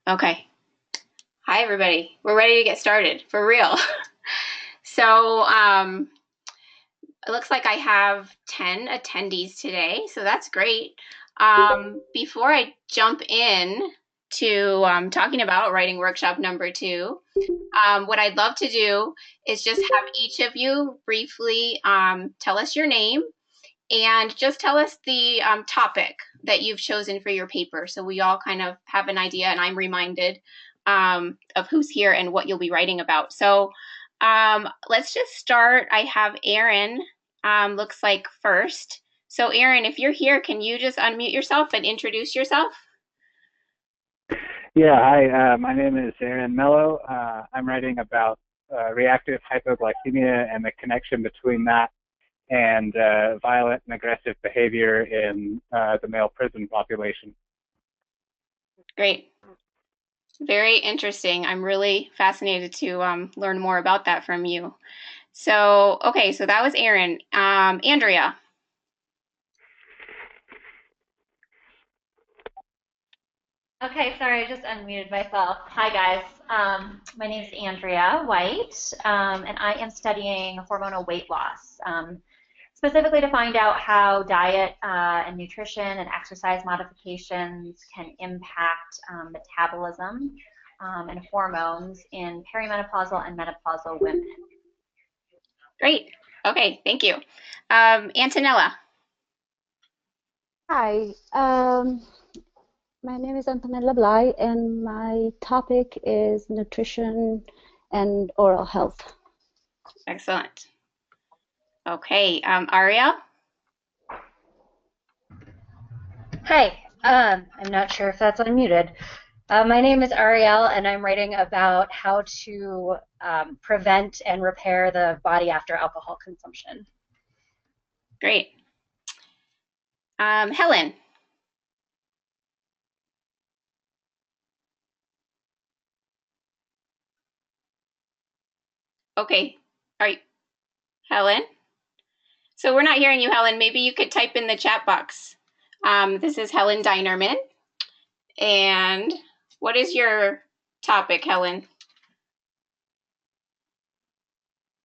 Okay. Hi, everybody. We're ready to get started for real. So it looks like I have 10 attendees today, so that's great. Before I jump in to talking about writing workshop number 2, what I'd love to do is just have each of you briefly tell us your name and just tell us the topic that you've chosen for your paper so we all kind of have an idea and I'm reminded of who's here and what you'll be writing about. So let's just start. I have Erin, looks like first. So Erin, if you're here, can you just unmute yourself and introduce yourself? Yeah, hi, my name is Aaron Mello. I'm writing about reactive hypoglycemia and the connection between that and violent and aggressive behavior in the male prison population. Great. Very interesting. I'm really fascinated to learn more about that from you. So, okay, so that was Erin. Andrea. Okay, sorry, I just unmuted myself. Hi, guys. My name is Andrea White, and I am studying hormonal weight loss, specifically to find out how diet and nutrition and exercise modifications can impact metabolism and hormones in perimenopausal and menopausal women. Great. Okay, thank you. Antonella. Hi, my name is Antonella Blay, and my topic is nutrition and oral health. Excellent. Okay, Ariel. Hi, I'm not sure if that's unmuted. My name is Ariel, and I'm writing about how to prevent and repair the body after alcohol consumption. Great. Helen. Okay, are you, Helen? So we're not hearing you, Helen. Maybe you could type in the chat box. This is Helen Dinerman. And what is your topic, Helen?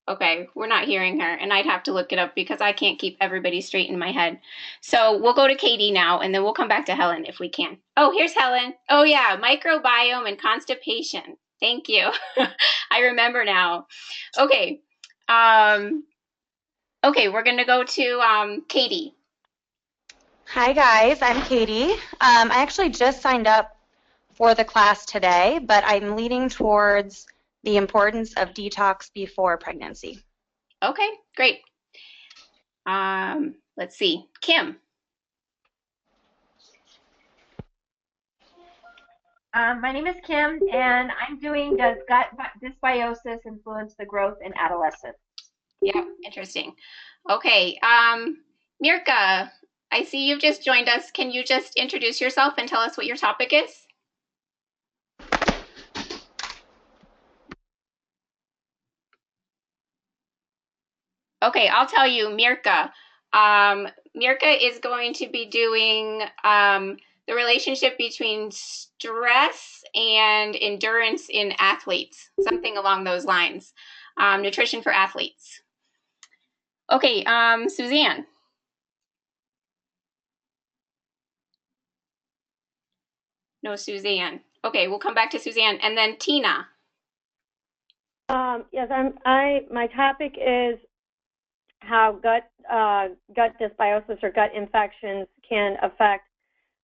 Okay, we're not hearing her, and I'd have to look it up because I can't keep everybody straight in my head. So we'll go to Katie now, and then we'll come back to Helen if we can. Oh, here's Helen. Oh, yeah, microbiome and constipation. Thank you. I remember now. Okay. Okay, we're going to go to Katie. Hi, guys. I'm Katie. I actually just signed up for the class today, but I'm leaning towards the importance of detox before pregnancy. Okay, great. Let's see. Kim. My name is Kim, and I'm doing Does Gut Dysbiosis Influence the Growth in Adolescents? Yeah, interesting. Okay, Mirka, I see you've just joined us. Can you just introduce yourself and tell us what your topic is? Okay, I'll tell you, Mirka. Mirka is going to be doing the relationship between stress and endurance in athletes, something along those lines. Nutrition for athletes. Okay, Suzanne. No, Suzanne. Okay, we'll come back to Suzanne. And then Tina. Yes, my topic is how gut dysbiosis or gut infections can affect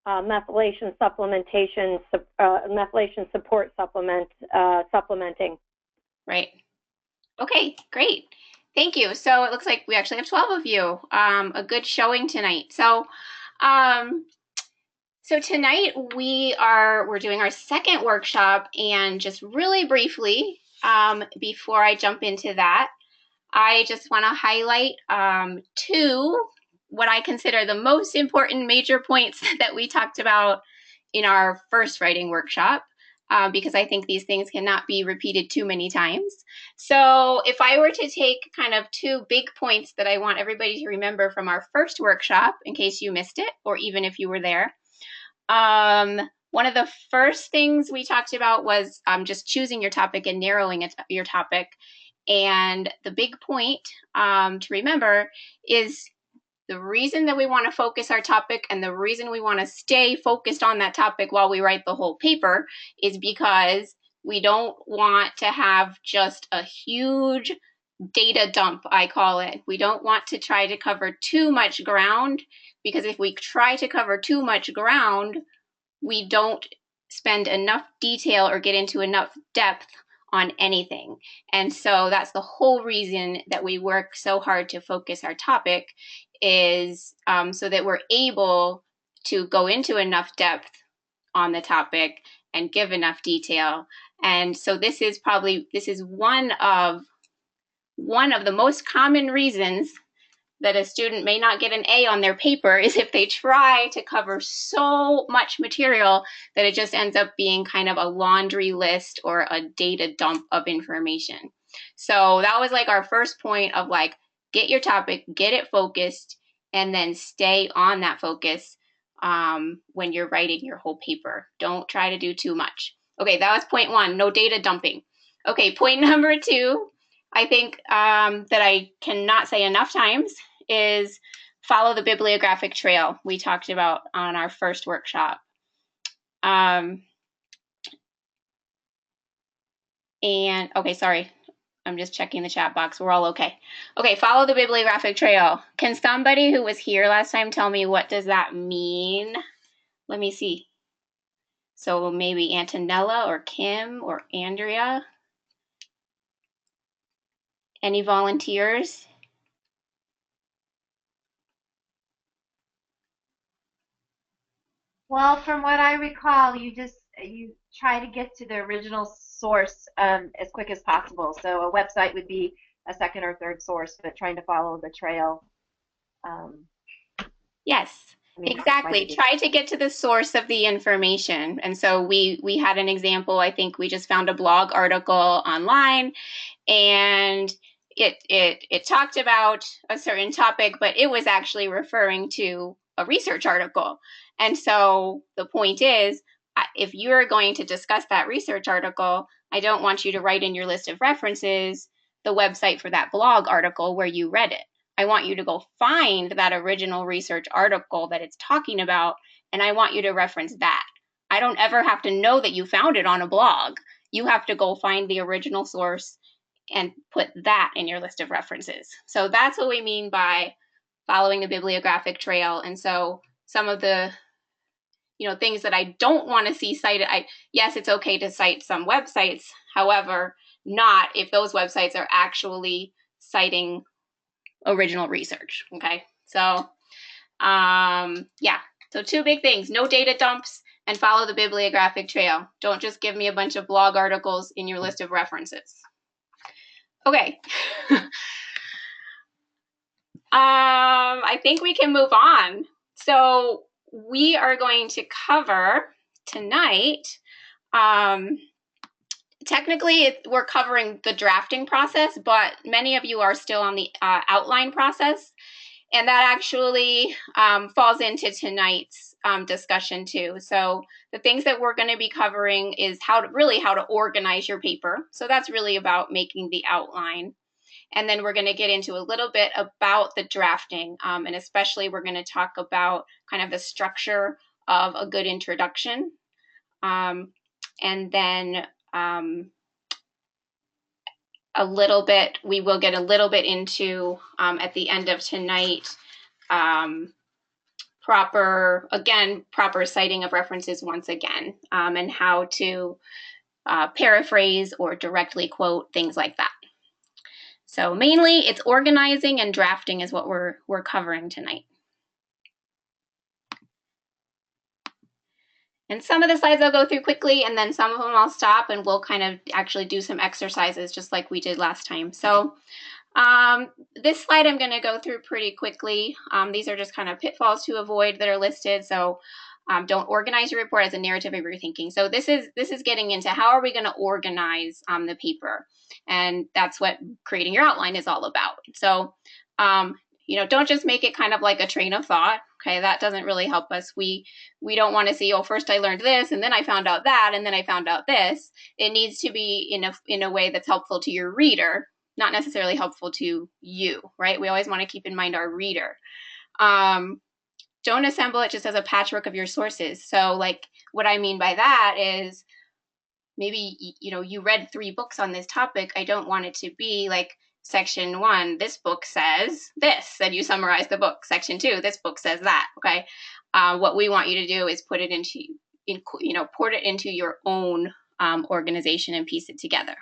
methylation supplementation, methylation support supplementing. Right. Okay, great. Thank you. So it looks like we actually have 12 of you. A good showing tonight. So tonight we're doing our second workshop, and just really briefly, before I jump into that, I just want to highlight two what I consider the most important major points that we talked about in our first writing workshop, because I think these things cannot be repeated too many times. So if I were to take kind of two big points that I want everybody to remember from our first workshop, in case you missed it, or even if you were there, one of the first things we talked about was just choosing your topic and narrowing your topic. And the big point to remember is the reason that we want to focus our topic and the reason we want to stay focused on that topic while we write the whole paper is because we don't want to have just a huge data dump, I call it. We don't want to try to cover too much ground, because if we try to cover too much ground, we don't spend enough detail or get into enough depth on anything. And so that's the whole reason that we work so hard to focus our topic, is so that we're able to go into enough depth on the topic and give enough detail. And so this is one of the most common reasons that a student may not get an A on their paper is if they try to cover so much material that it just ends up being kind of a laundry list or a data dump of information. So that was like our first point of like, get your topic, get it focused, and then stay on that focus when you're writing your whole paper. Don't try to do too much. Okay, that was point one, no data dumping. Okay, point number two, I think that I cannot say enough times, is follow the bibliographic trail we talked about on our first workshop. And okay, sorry, I'm just checking the chat box. We're all okay. Okay, follow the bibliographic trail. Can somebody who was here last time tell me what does that mean? Let me see. So maybe Antonella or Kim or Andrea. Any volunteers? Well, from what I recall, you try to get to the original source as quick as possible. So a website would be a second or third source, but trying to follow the trail. Yes, exactly. Try to get to the source of the information. And so we had an example. I think we just found a blog article online, and it talked about a certain topic, but it was actually referring to a research article. And so the point is, if you're going to discuss that research article, I don't want you to write in your list of references the website for that blog article where you read it. I want you to go find that original research article that it's talking about, and I want you to reference that. I don't ever have to know that you found it on a blog. You have to go find the original source and put that in your list of references. So that's what we mean by following the bibliographic trail. And so some of the things that I don't want to see cited, yes, it's okay to cite some websites, however, not if those websites are actually citing original research. Okay, so yeah, so two big things: no data dumps and follow the bibliographic trail. Don't just give me a bunch of blog articles in your list of references. Okay. I think we can move on. So we are going to cover tonight, technically we're covering the drafting process, but many of you are still on the outline process. And that actually falls into tonight's discussion too. So the things that we're going to be covering is how to organize your paper. So that's really about making the outline. And then we're going to get into a little bit about the drafting, and especially we're going to talk about kind of the structure of a good introduction. And then we will get a little bit into, at the end of tonight, proper citing of references once again, and how to paraphrase or directly quote, things like that. So mainly it's organizing and drafting is what we're covering tonight. And some of the slides I'll go through quickly, and then some of them I'll stop and we'll kind of actually do some exercises just like we did last time. So this slide I'm going to go through pretty quickly. These are just kind of pitfalls to avoid that are listed. So don't organize your report as a narrative of your thinking. So this is getting into how are we going to organize the paper, and that's what creating your outline is all about. So don't just make it kind of like a train of thought. Okay, that doesn't really help us. We don't want to see, oh, first I learned this, and then I found out that, and then I found out this. It needs to be in a way that's helpful to your reader, not necessarily helpful to you, right? We always want to keep in mind our reader. Don't assemble it just as a patchwork of your sources. So like what I mean by that is maybe, you read 3 books on this topic. I don't want it to be like section 1, this book says this, and you summarize the book. Section 2, this book says that, okay? What we want you to do is put it into, port it into your own organization and piece it together.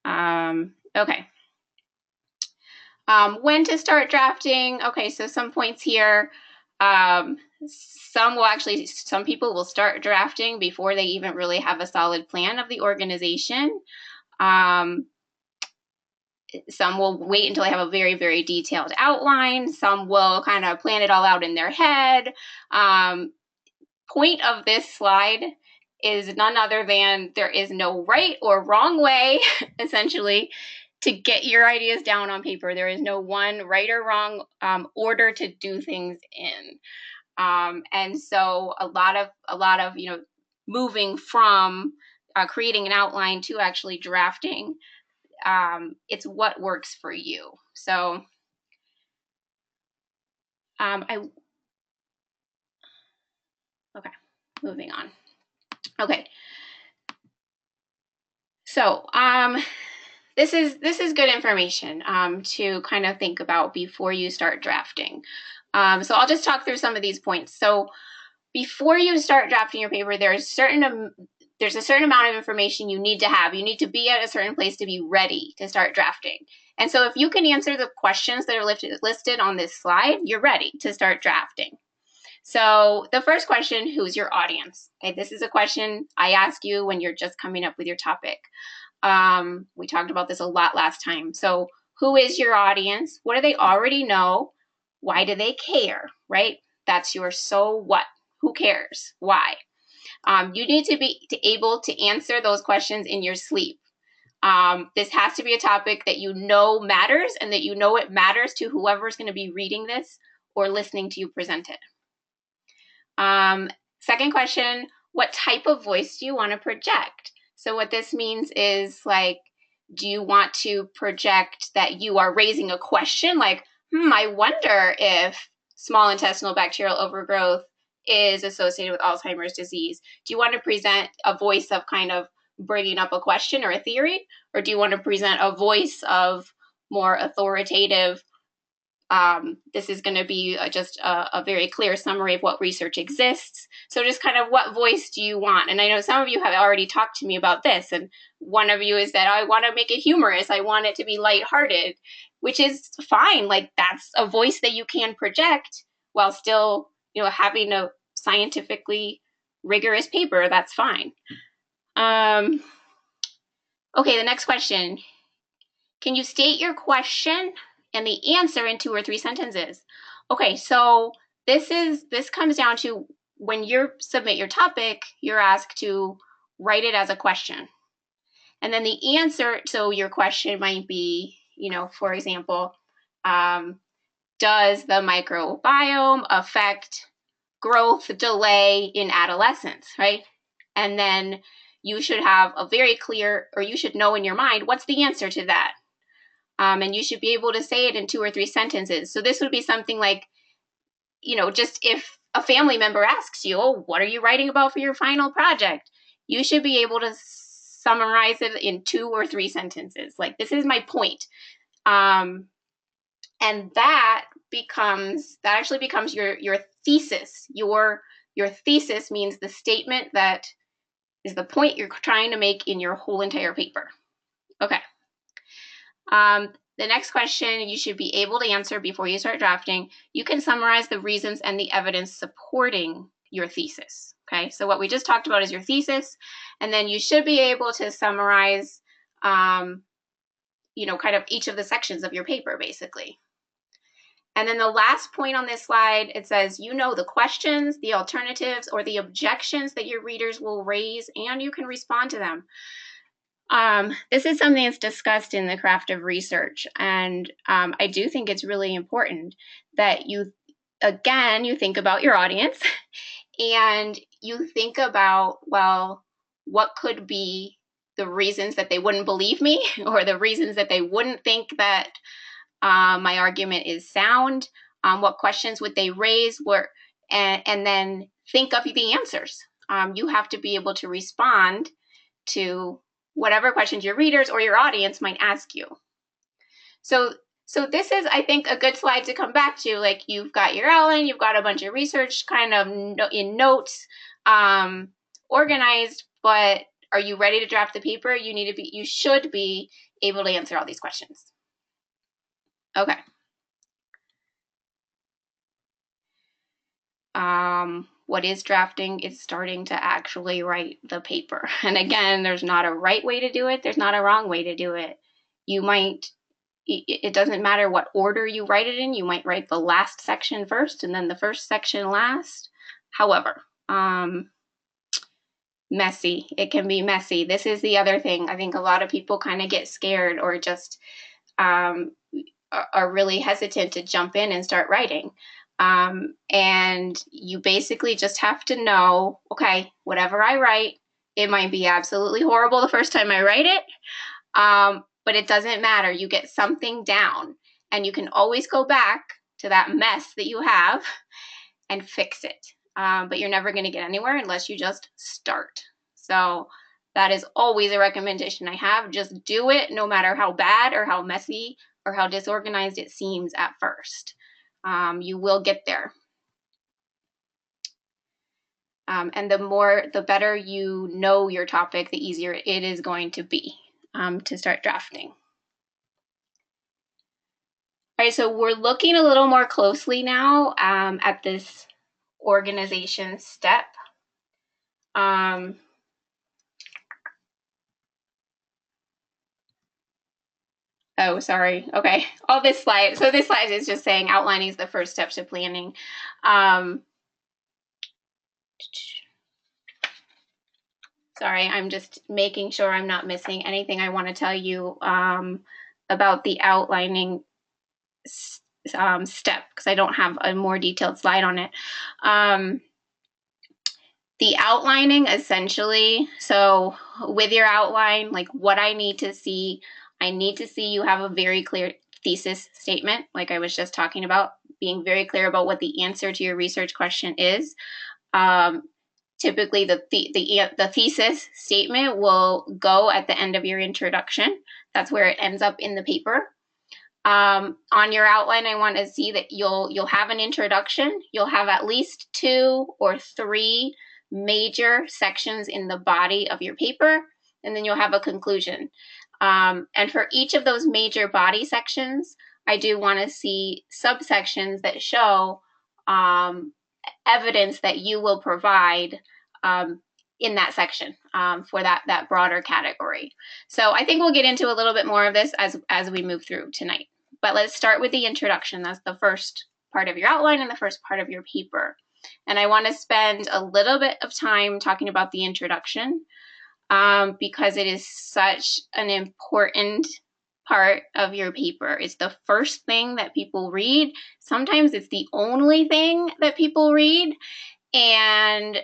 Okay. When to start drafting. Okay, so some points here. Some people will start drafting before they even really have a solid plan of the organization. Some will wait until they have a very, very detailed outline. Some will kind of plan it all out in their head. Point of this slide is none other than there is no right or wrong way, essentially, to get your ideas down on paper. There is no one right or wrong order to do things in. And so a lot of moving from creating an outline to actually drafting, it's what works for you. So okay, moving on. Okay. So this is good information to kind of think about before you start drafting. So I'll just talk through some of these points. So before you start drafting your paper, there's a certain amount of information you need to have. You need to be at a certain place to be ready to start drafting. And so if you can answer the questions that are listed on this slide, you're ready to start drafting. So the first question, who's your audience? Okay, this is a question I ask you when you're just coming up with your topic. We talked about this a lot last time. So who is your audience? What do they already know? Why do they care, right? That's your so what. Who cares? Why? You need to be able to answer those questions in your sleep. This has to be a topic that you know matters and that you know it matters to whoever's going to be reading this or listening to you present it. Second question, what type of voice do you want to project? So what this means is like, do you want to project that you are raising a question like, I wonder if small intestinal bacterial overgrowth is associated with Alzheimer's disease? Do you want to present a voice of kind of bringing up a question or a theory? Or do you want to present a voice of more authoritative, this is going to be just a very clear summary of what research exists. So just kind of what voice do you want? And I know some of you have already talked to me about this. And one of you is that I want to make it humorous. I want it to be lighthearted, which is fine. Like that's a voice that you can project while still, having a scientifically rigorous paper. That's fine. Okay, the next question. Can you state your question and the answer in 2 or 3 sentences? Okay, so this comes down to when you submit your topic, you're asked to write it as a question. And then the answer, so your question might be, for example, does the microbiome affect growth delay in adolescence, right? And then you should have a very clear, or you should know in your mind, what's the answer to that? And you should be able to say it in 2 or 3 sentences. So this would be something like, just if a family member asks you, oh, what are you writing about for your final project? You should be able to summarize it in 2 or 3 sentences. Like, this is my point. And that actually becomes your thesis. Your thesis means the statement that is the point you're trying to make in your whole entire paper. Okay. The next question you should be able to answer before you start drafting. You can summarize the reasons and the evidence supporting your thesis. Okay, so what we just talked about is your thesis, and then you should be able to summarize, kind of each of the sections of your paper, basically. And then the last point on this slide, it says, the questions, the alternatives, or the objections that your readers will raise, and you can respond to them. This is something that's discussed in the craft of research, and I do think it's really important that you again, you think about your audience and you think about, well, what could be the reasons that they wouldn't believe me or the reasons that they wouldn't think that my argument is sound? What questions would they raise? And then think of the answers. You have to be able to respond to whatever questions your readers or your audience might ask you. So this is, I think, a good slide to come back to. Like, you've got your outline, you've got a bunch of research kind of in notes, organized, but are you ready to draft the paper? You should be able to answer all these questions. Okay. What is drafting? It's starting to actually write the paper. And again, there's not a right way to do it. There's not a wrong way to do it. It doesn't matter what order you write it in. You might write the last section first and then the first section last. However, messy. It can be messy. This is the other thing. I think a lot of people kind of get scared or just are really hesitant to jump in and start writing. And you basically just have to know, okay, whatever I write, it might be absolutely horrible the first time I write it, but it doesn't matter. You get something down, and you can always go back to that mess that you have and fix it. But you're never going to get anywhere unless you just start. So that is always a recommendation I have. Just do it, no matter how bad or how messy or how disorganized it seems at first. You will get there. And the better you know your topic, the easier it is going to be to start drafting. All right, so we're looking a little more closely now at this organization step. Oh, sorry. Okay. All this slide. So this slide is just saying outlining is the first step to planning. Sorry, I'm just making sure I'm not missing anything I want to tell you about the outlining step, because I don't have a more detailed slide on it. The outlining, essentially, so with your outline, like what I need to see you have a very clear thesis statement, like I was just talking about, being very clear about what the answer to your research question is. Typically, the thesis statement will go at the end of your introduction. That's where it ends up in the paper. On your outline, I want to see that you'll have an introduction. You'll have at least 2 or 3 major sections in the body of your paper, and then you'll have a conclusion. And for each of those major body sections, I do want to see subsections that show evidence that you will provide in that section for that broader category. So I think we'll get into a little bit more of this as we move through tonight. But let's start with the introduction. That's the first part of your outline and the first part of your paper. And I want to spend a little bit of time talking about the introduction because it is such an important part of your paper. It's the first thing that people read. Sometimes it's the only thing that people read. And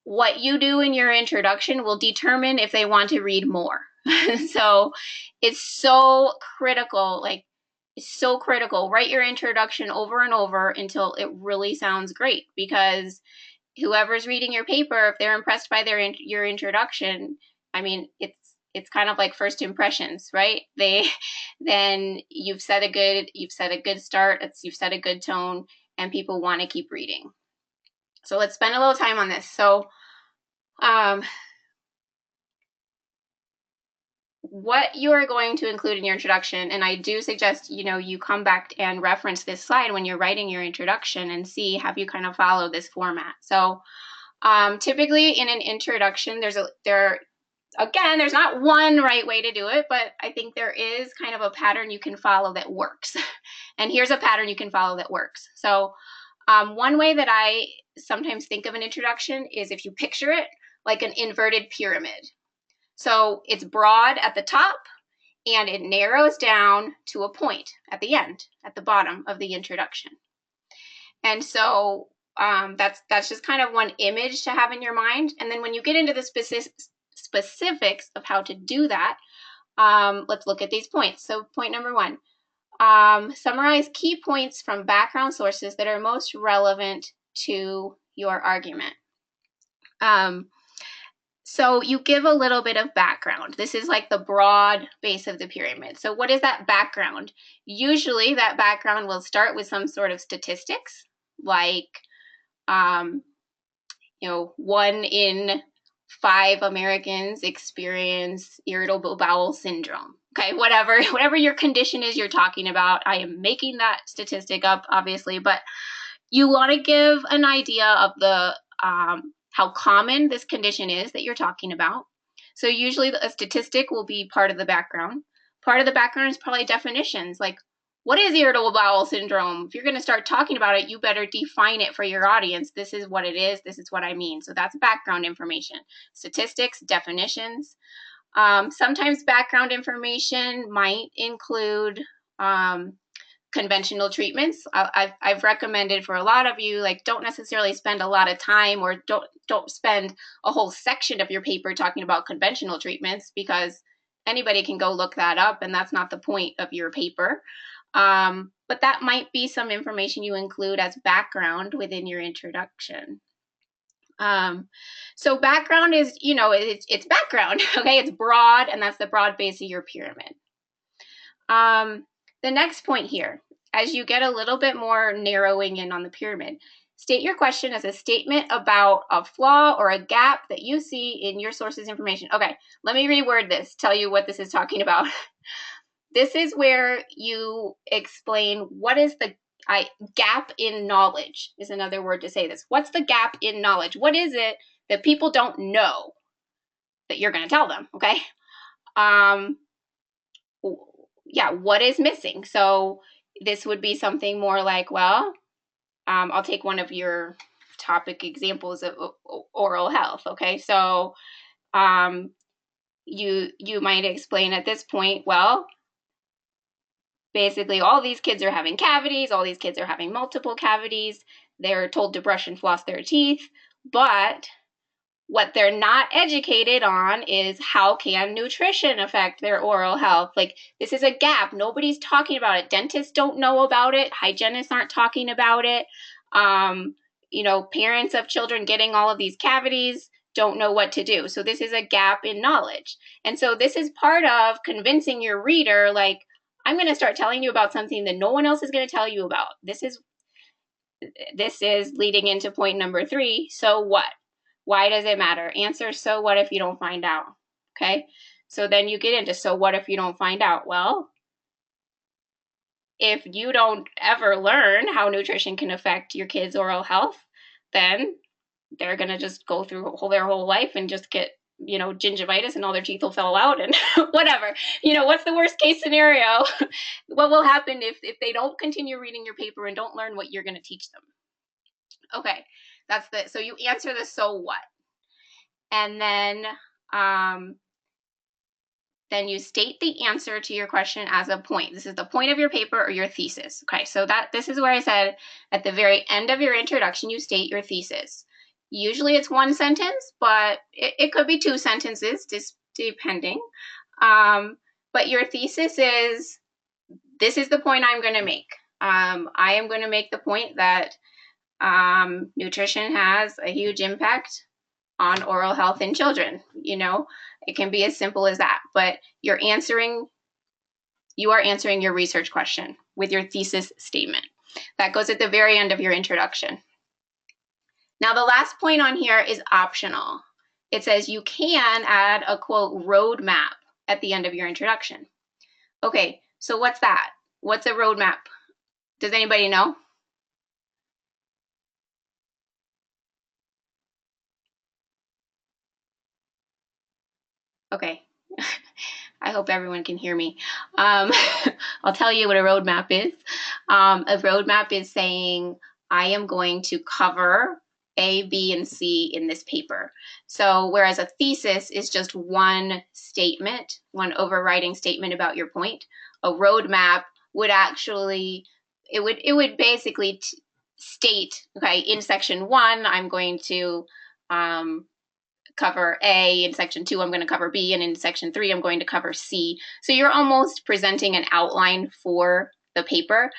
what you do in your introduction will determine if they want to read more. So it's so critical, it's so critical. Write your introduction over and over until it really sounds great, because whoever's reading your paper, if they're impressed by your introduction, I mean, it's kind of like first impressions, right? Then you've set a good start, you've set a good tone, and people want to keep reading. So let's spend a little time on this. So what you are going to include in your introduction, and I do suggest you come back and reference this slide when you're writing your introduction and see, have you kind of follow this format. So typically in an introduction, there's not one right way to do it, but I think there is kind of a pattern you can follow that works. And here's a pattern you can follow that works. So one way that I sometimes think of an introduction is if you picture it like an inverted pyramid. So it's broad at the top and it narrows down to a point at the end, at the bottom of the introduction. And so that's just kind of one image to have in your mind. And then when you get into the specifics of how to do that, let's look at these points. So point number 1, summarize key points from background sources that are most relevant to your argument. So you give a little bit of background. This is like the broad base of the pyramid. So what is that background? Usually that background will start with some sort of statistics, like, 1 in 5 Americans experience irritable bowel syndrome. Okay, whatever your condition is you're talking about. I am making that statistic up, obviously, but you want to give an idea of the how common this condition is that you're talking about. So usually a statistic will be part of the background. Part of the background is probably definitions, like what is irritable bowel syndrome? If you're going to start talking about it, you better define it for your audience. This is what it is. This is what I mean. So that's background information. Statistics, definitions. Sometimes background information might include conventional treatments. I've recommended for a lot of you, like, don't necessarily spend a lot of time, or don't spend a whole section of your paper talking about conventional treatments, because anybody can go look that up, and that's not the point of your paper. But that might be some information you include as background within your introduction. So background is, it's background, okay? It's broad, and that's the broad base of your pyramid. The next point here, as you get a little bit more narrowing in on the pyramid, state your question as a statement about a flaw or a gap that you see in your source's information. Okay, let me reword this, tell you what this is talking about. This is where you explain what is the gap in knowledge, is another word to say this. What's the gap in knowledge? What is it that people don't know that you're going to tell them, okay? Yeah, what is missing? So this would be something more like, well, I'll take one of your topic examples of oral health, okay? So you might explain at this point, well, basically all these kids are having cavities, all these kids are having multiple cavities, they're told to brush and floss their teeth, but what they're not educated on is how can nutrition affect their oral health. Like, this is a gap. Nobody's talking about it. Dentists don't know about it. Hygienists aren't talking about it. Parents of children getting all of these cavities don't know what to do. So this is a gap in knowledge. And so this is part of convincing your reader, like, I'm going to start telling you about something that no one else is going to tell you about. This is leading into point number 3. So what? Why does it matter? Answer, so what if you don't find out? Okay, so then you get into, so what if you don't find out? Well, if you don't ever learn how nutrition can affect your kids' oral health, then they're going to just go through their whole life and just get, gingivitis and all their teeth will fall out and whatever. What's the worst case scenario? What will happen if they don't continue reading your paper and don't learn what you're going to teach them? Okay, so you answer the so what. And then you state the answer to your question as a point. This is the point of your paper or your thesis. Okay, so this is where I said at the very end of your introduction, you state your thesis. Usually it's 1 sentence, but it could be 2 sentences, just depending. But your thesis is, this is the point I'm going to make. I am going to make the point that nutrition has a huge impact on oral health in children. It can be as simple as that, but you are answering your research question with your thesis statement. That goes at the very end of your introduction. Now, the last point on here is optional. It says you can add a, quote, roadmap at the end of your introduction. Okay, so what's that? What's a roadmap? Does anybody know? Okay, I hope everyone can hear me. I'll tell you what a roadmap is. A roadmap is saying, I am going to cover A, B, and C in this paper. So whereas a thesis is just one statement, one overriding statement about your point, a roadmap would actually, it would basically state, okay, in section 1, I'm going to cover A, in section 2, I'm going to cover B, and in section 3, I'm going to cover C. So you're almost presenting an outline for the paper.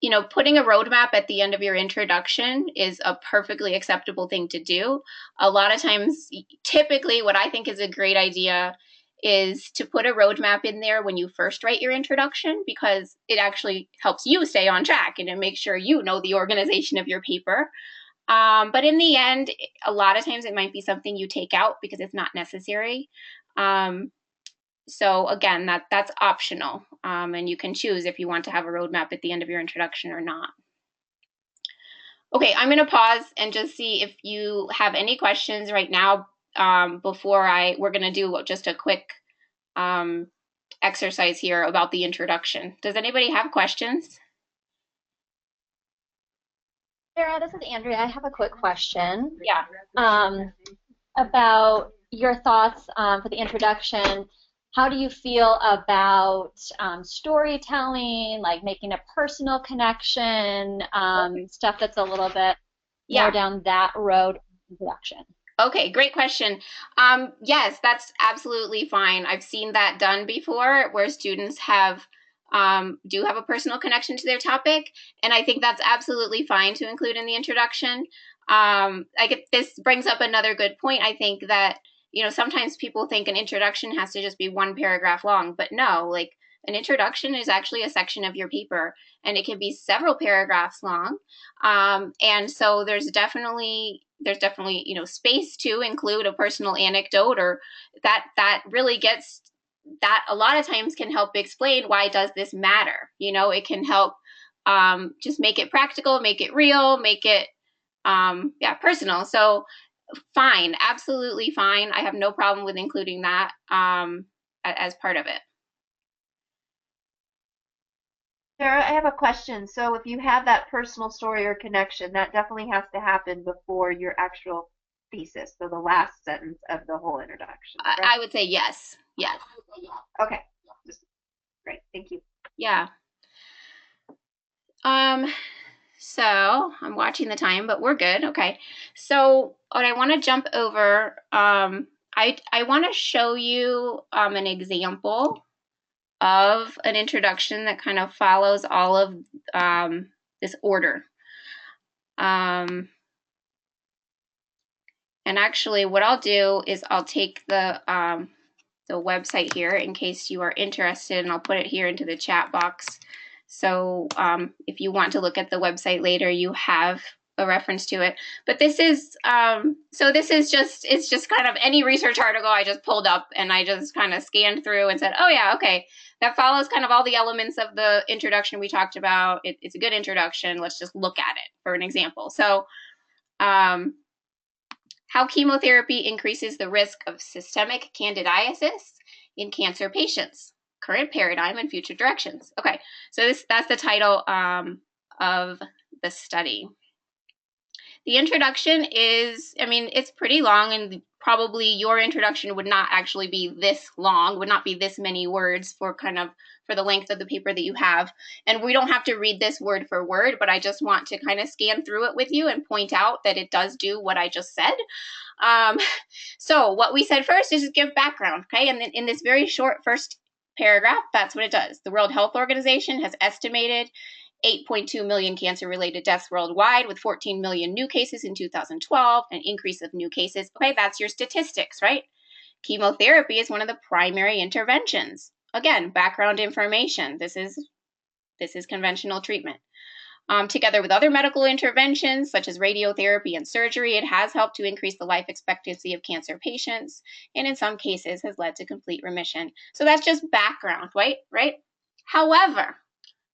You know, putting a roadmap at the end of your introduction is a perfectly acceptable thing to do. A lot of times, typically, what I think is a great idea is to put a roadmap in there when you first write your introduction, because it actually helps you stay on track and it makes sure you know the organization of your paper. But in the end, a lot of times it might be something you take out because it's not necessary. So again, that's optional, and you can choose if you want to have a roadmap at the end of your introduction or not. Okay, I'm going to pause and just see if you have any questions right now before we're going to do just a quick exercise here about the introduction. Does anybody have questions? Sarah, this is Andrea. I have a quick question. Yeah. About your thoughts for the introduction. How do you feel about storytelling, like making a personal connection, stuff that's a little bit more down that road introduction? Okay, great question. Yes, that's absolutely fine. I've seen that done before where students do have a personal connection to their topic, and I think that's absolutely fine to include in the introduction. This brings up another good point. I think that, you know, sometimes people think an introduction has to just be one paragraph long, but no, like an introduction is actually a section of your paper, and it can be several paragraphs long. And so there's definitely, you know, space to include a personal anecdote, or that really gets, that a lot of times can help explain why does this matter. You know, it can help just make it practical, make it real, make it personal. So fine, absolutely fine. I have no problem with including that as part of it. Sarah, I have a question. So if you have that personal story or connection, that definitely has to happen before your actual thesis, so the last sentence of the whole introduction. Right? I would say yes. Yes. Okay. Great. Thank you. Yeah. So I'm watching the time, but we're good. Okay. So what I want to jump over, I want to show you an example of an introduction that kind of follows all of this order. And actually, what I'll do is I'll take the website here in case you are interested, and I'll put it here into the chat box. So if you want to look at the website later, you have a reference to it. But this is, so this is just, it's just kind of any research article I just pulled up and I just kind of scanned through and said, oh yeah, okay, that follows kind of all the elements of the introduction we talked about. It's a good introduction. Let's just look at it for an example. So how chemotherapy increases the risk of systemic candidiasis in cancer patients, current paradigm and future directions. Okay, so that's the title of the study. The introduction is, I mean, it's pretty long, and probably your introduction would not actually be this long, would not be this many words for the length of the paper that you have. And we don't have to read this word for word, but I just want to kind of scan through it with you and point out that it does do what I just said. So what we said first is just give background, okay? And then in this very short first paragraph, that's what it does. The World Health Organization has estimated 8.2 million cancer-related deaths worldwide, with 14 million new cases in 2012, an increase of new cases. Okay, that's your statistics, right? Chemotherapy is one of the primary interventions. Again, background information. This is conventional treatment. Together with other medical interventions, such as radiotherapy and surgery, it has helped to increase the life expectancy of cancer patients, and in some cases has led to complete remission. So that's just background, right? However,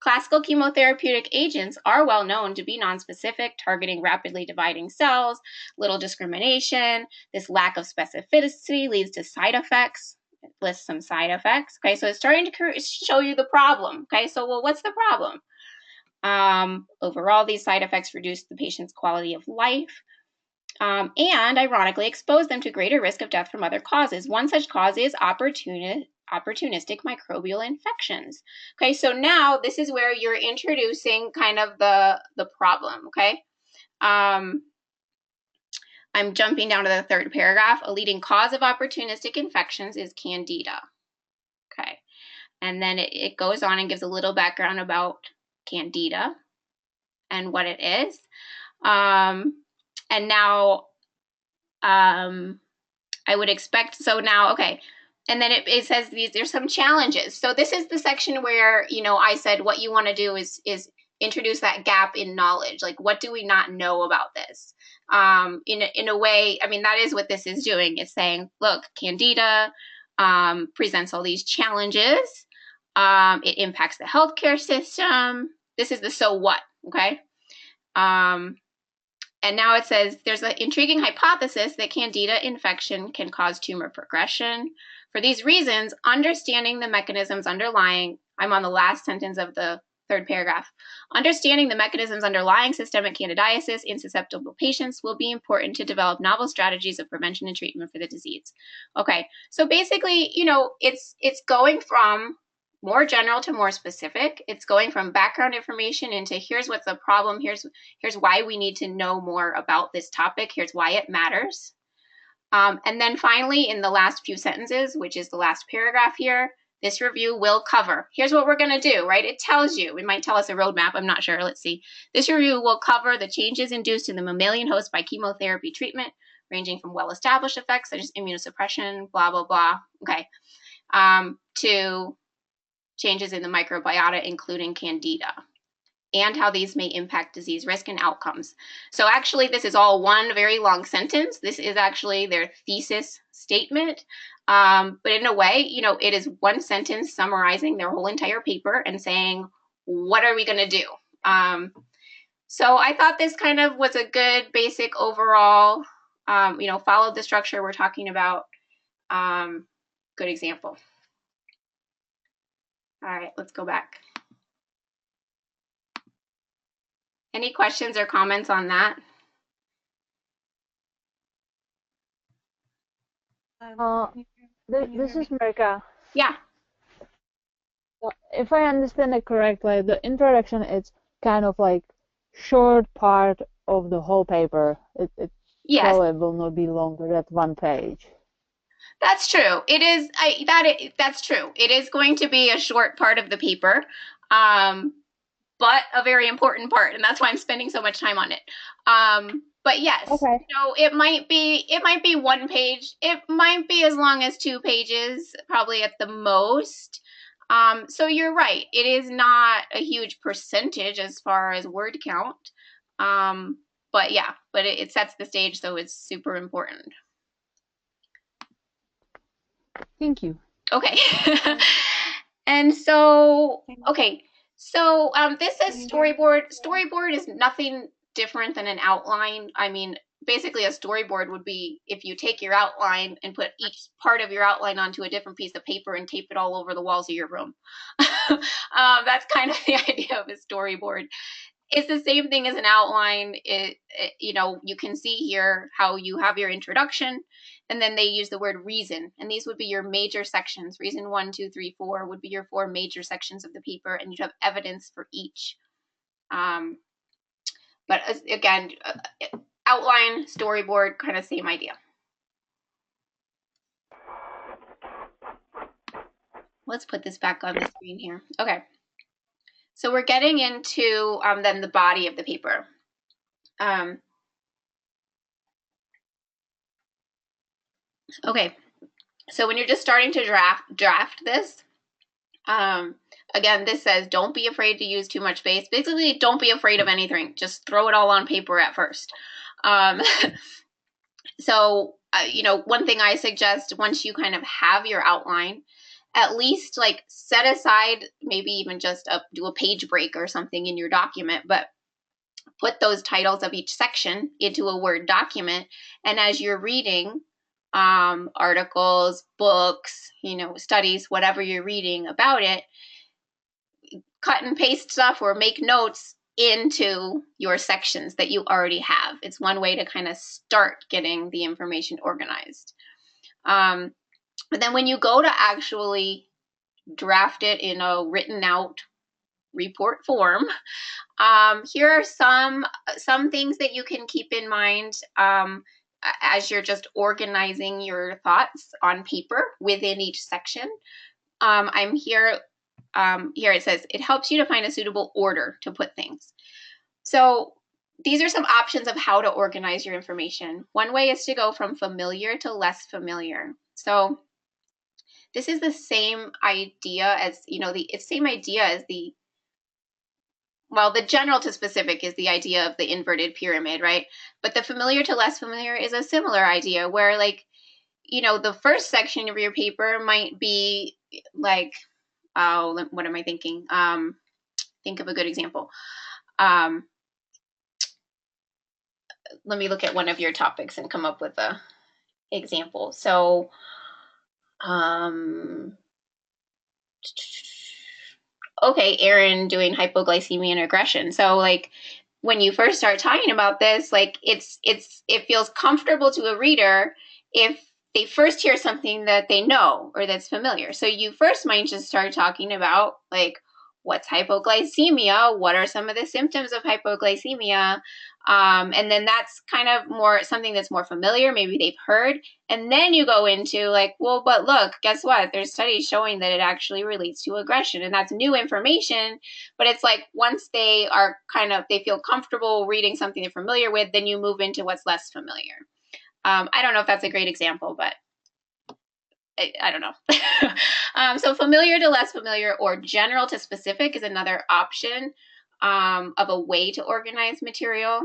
classical chemotherapeutic agents are well known to be nonspecific, targeting rapidly dividing cells, little discrimination. This lack of specificity leads to side effects. It lists some side effects. Okay, so it's starting to show you the problem. Okay, so well, what's the problem? Overall, these side effects reduce the patient's quality of life and ironically expose them to greater risk of death from other causes. One such cause is opportunistic opportunistic microbial infections. Okay, so now this is where you're introducing kind of the problem, okay? I'm jumping down to the third paragraph. A leading cause of opportunistic infections is Candida. Okay, and then it goes on and gives a little background about Candida and what it is. And now I would expect, so now, okay. And then it says there's some challenges. So this is the section where, you know, I said what you want to do is introduce that gap in knowledge. Like, what do we not know about this? In a way, I mean, that is what this is doing. It's saying, look, Candida presents all these challenges. It impacts the healthcare system. This is the so what, okay? And now it says there's an intriguing hypothesis that Candida infection can cause tumor progression. For these reasons, understanding the mechanisms underlying, I'm on the last sentence of the third paragraph, understanding the mechanisms underlying systemic candidiasis in susceptible patients will be important to develop novel strategies of prevention and treatment for the disease. Okay, so basically, you know, it's going from more general to more specific. It's going from background information into here's what's the problem, here's why we need to know more about this topic, here's why it matters. And then finally, in the last few sentences, which is the last paragraph here, this review will cover. Here's what we're going to do, right? It tells you, it might tell us a roadmap, I'm not sure, let's see. This review will cover the changes induced in the mammalian host by chemotherapy treatment, ranging from well-established effects such as immunosuppression, blah, blah, blah, okay, to changes in the microbiota, including Candida, and how these may impact disease risk and outcomes. So actually, this is all one very long sentence. This is actually their thesis statement. But in a way, you know, it is one sentence summarizing their whole entire paper and saying, what are we going to do? So I thought this kind of was a good basic overall, you know, followed the structure we're talking about. Good example. All right, let's go back. Any questions or comments on that? This is Marika. Yeah. If I understand it correctly, the introduction is kind of like short part of the whole paper. It Yes. probably will not be longer than 1 page. That's true. It is. That's true. It is going to be a short part of the paper, but a very important part, and that's why I'm spending so much time on it. But yes, okay. You know, it might be 1 page. It might be as long as 2 pages, probably at the most. So you're right. It is not a huge percentage as far as word count. But yeah, but it sets the stage, so it's super important. Thank you. Okay. And so, okay. So this says storyboard. Storyboard is nothing different than an outline. I mean, basically a storyboard would be if you take your outline and put each part of your outline onto a different piece of paper and tape it all over the walls of your room. That's kind of the idea of a storyboard. It's the same thing as an outline. You know, you can see here how you have your introduction, and then they use the word reason, and these would be your major sections. Reason 1, 2, 3, 4 would be your 4 major sections of the paper, and you'd have evidence for each. But again, outline, storyboard, kind of same idea. Let's put this back on the screen here. Okay. So we're getting into then the body of the paper. Okay, so when you're just starting to draft this, again, this says don't be afraid to use too much space. Basically, don't be afraid of anything. Just throw it all on paper at first. So, you know, one thing I suggest once you kind of have your outline, at least like set aside maybe even just do a page break or something in your document, but put those titles of each section into a Word document. And as you're reading articles, books, you know, studies, whatever you're reading about it, cut and paste stuff or make notes into your sections that you already have. It's one way to kind of start getting the information organized. But then when you go to actually draft it in a written out report form, here are some things that you can keep in mind as you're just organizing your thoughts on paper within each section. I'm here. Here it says it helps you to find a suitable order to put things. So these are some options of how to organize your information. One way is to go from familiar to less familiar. So this is the same idea as, it's same idea as the general to specific is the idea of the inverted pyramid, right? But the familiar to less familiar is a similar idea where, like, the first section of your paper might be like, oh, what am I thinking? Think of a good example. Let me look at one of your topics and come up with a example. So, okay, Aaron doing hypoglycemia and aggression. So, like, when you first start talking about this, like, it feels comfortable to a reader if they first hear something that they know or that's familiar. So you first might just start talking about, like, what's hypoglycemia? What are some of the symptoms of hypoglycemia? And then that's kind of more something that's more familiar, maybe they've heard. And then you go into, like, well, but look, guess what? There's studies showing that it actually relates to aggression, and that's new information. But it's like once they are they feel comfortable reading something they're familiar with, then you move into what's less familiar. I don't know if that's a great example, but I don't know. So familiar to less familiar or general to specific is another option of a way to organize material,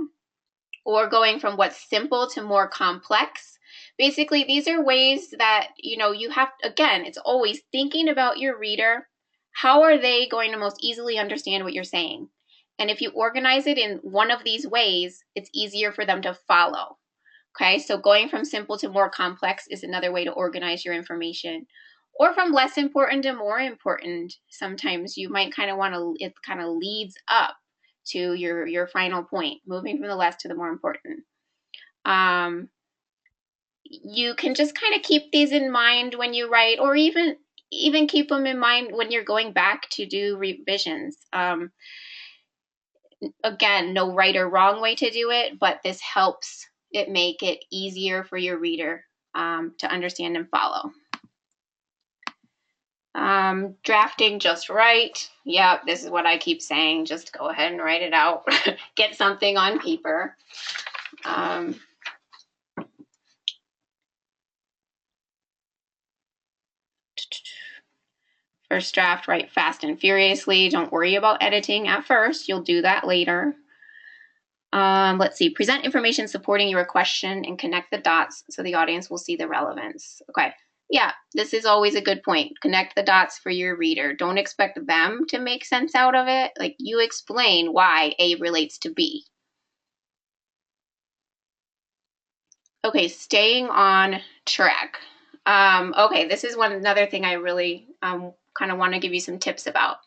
or going from what's simple to more complex. Basically, these are ways that, you have, again, it's always thinking about your reader. How are they going to most easily understand what you're saying? And if you organize it in one of these ways, it's easier for them to follow. Okay, so going from simple to more complex is another way to organize your information. Or from less important to more important. Sometimes you might kind of want to, it kind of leads up to your final point, moving from the less to the more important. You can just kind of keep these in mind when you write, or even keep them in mind when you're going back to do revisions. Again, no right or wrong way to do it, but this helps it make it easier for your reader to understand and follow. Drafting just right. Yeah, this is what I keep saying. Just go ahead and write it out. Get something on paper. First draft, write fast and furiously. Don't worry about editing at first. You'll do that later. Let's see. Present information supporting your question and connect the dots so the audience will see the relevance. Okay. Yeah, this is always a good point. Connect the dots for your reader. Don't expect them to make sense out of it. Like, you explain why A relates to B. Okay, staying on track. Okay, this is another thing I really kind of want to give you some tips about.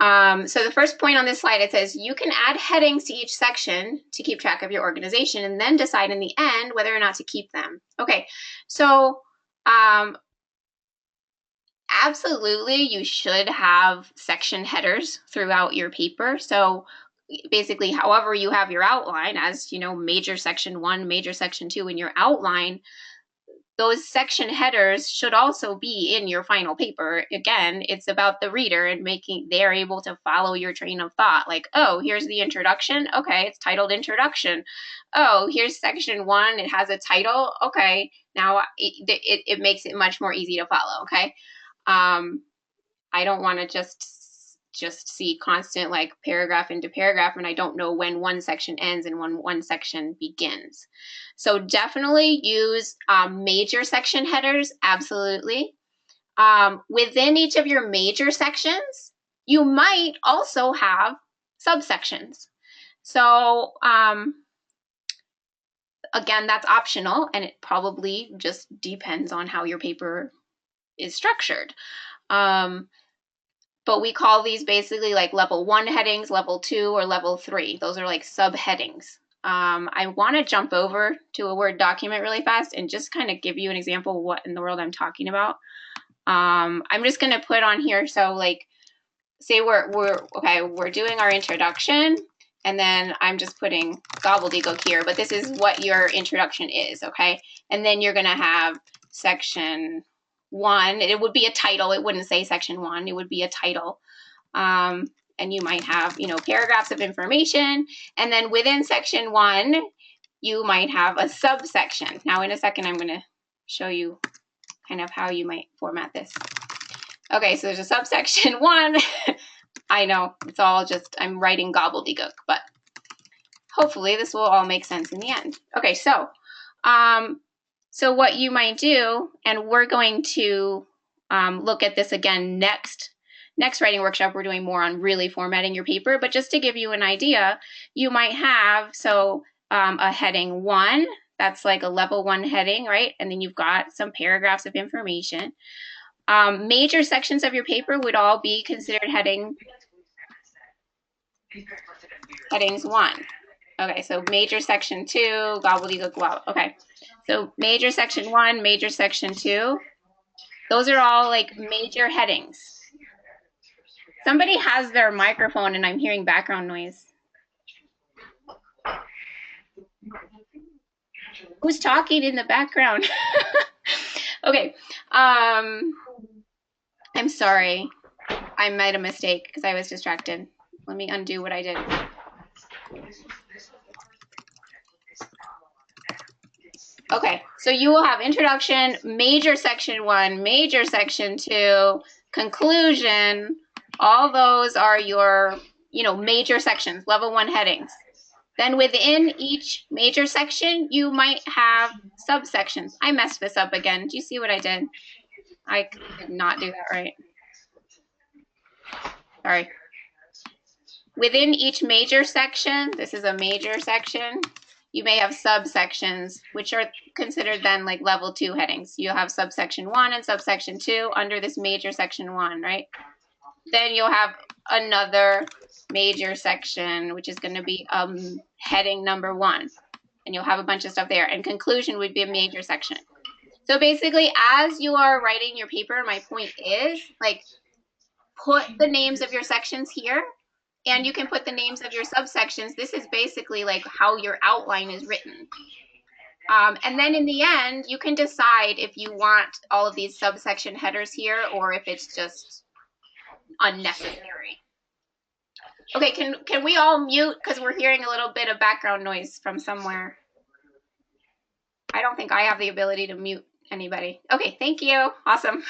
So the first point on this slide, it says you can add headings to each section to keep track of your organization and then decide in the end whether or not to keep them. Okay, so absolutely you should have section headers throughout your paper. So basically, however you have your outline, as major section 1, major section 2 in your outline, those section headers should also be in your final paper. Again, it's about the reader and they're able to follow your train of thought. Like, oh, here's the introduction. Okay, it's titled introduction. Oh, here's section 1. It has a title. Okay, now it makes it much more easy to follow. Okay, I don't want to just see constant, like, paragraph into paragraph, and I don't know when one section ends and when one section begins. So definitely use major section headers, absolutely. Within each of your major sections, you might also have subsections. So again, that's optional, and it probably just depends on how your paper is structured. But we call these basically like level 1 headings, level 2, or level 3. Those are like subheadings. I want to jump over to a Word document really fast and just kind of give you an example of what in the world I'm talking about. I'm just going to put on here, so like, say we're doing our introduction, and then I'm just putting gobbledygook here, but this is what your introduction is, okay? And then you're going to have section 1. It would be a title. It wouldn't say section 1. It would be a title. And you might have, paragraphs of information. And then within section 1, you might have a subsection. Now, in a second, I'm going to show you kind of how you might format this. Okay, so there's a subsection 1. I know, it's all just, I'm writing gobbledygook, but hopefully this will all make sense in the end. Okay, so what you might do, and we're going to look at this again next writing workshop. We're doing more on really formatting your paper, but just to give you an idea, you might have, a heading 1, that's like a level 1 heading, right? And then you've got some paragraphs of information. Major sections of your paper would all be considered headings 1. Okay, so major section 2, gobbledygook, wow. Okay, so major section 1, major section 2, those are all like major headings. Somebody has their microphone and I'm hearing background noise. Who's talking in the background? Okay, I'm sorry. I made a mistake because I was distracted. Let me undo what I did. Okay, so you will have introduction, major section 1, major section 2, conclusion. All those are your, major sections, level 1 headings. Then within each major section, you might have subsections. I messed this up again. Do you see what I did? I did not do that right. Sorry. Within each major section, this is a major section, you may have subsections, which are considered then like level 2 headings. You'll have subsection 1 and subsection 2 under this major section 1, right? Then you'll have another major section, which is going to be heading number 1. And you'll have a bunch of stuff there. And conclusion would be a major section. So basically, as you are writing your paper, my point is, like, put the names of your sections here, and you can put the names of your subsections. This is basically like how your outline is written. And then in the end, you can decide if you want all of these subsection headers here or if it's just unnecessary. Okay, can we all mute because we're hearing a little bit of background noise from somewhere? I don't think I have the ability to mute anybody. Okay, thank you. Awesome.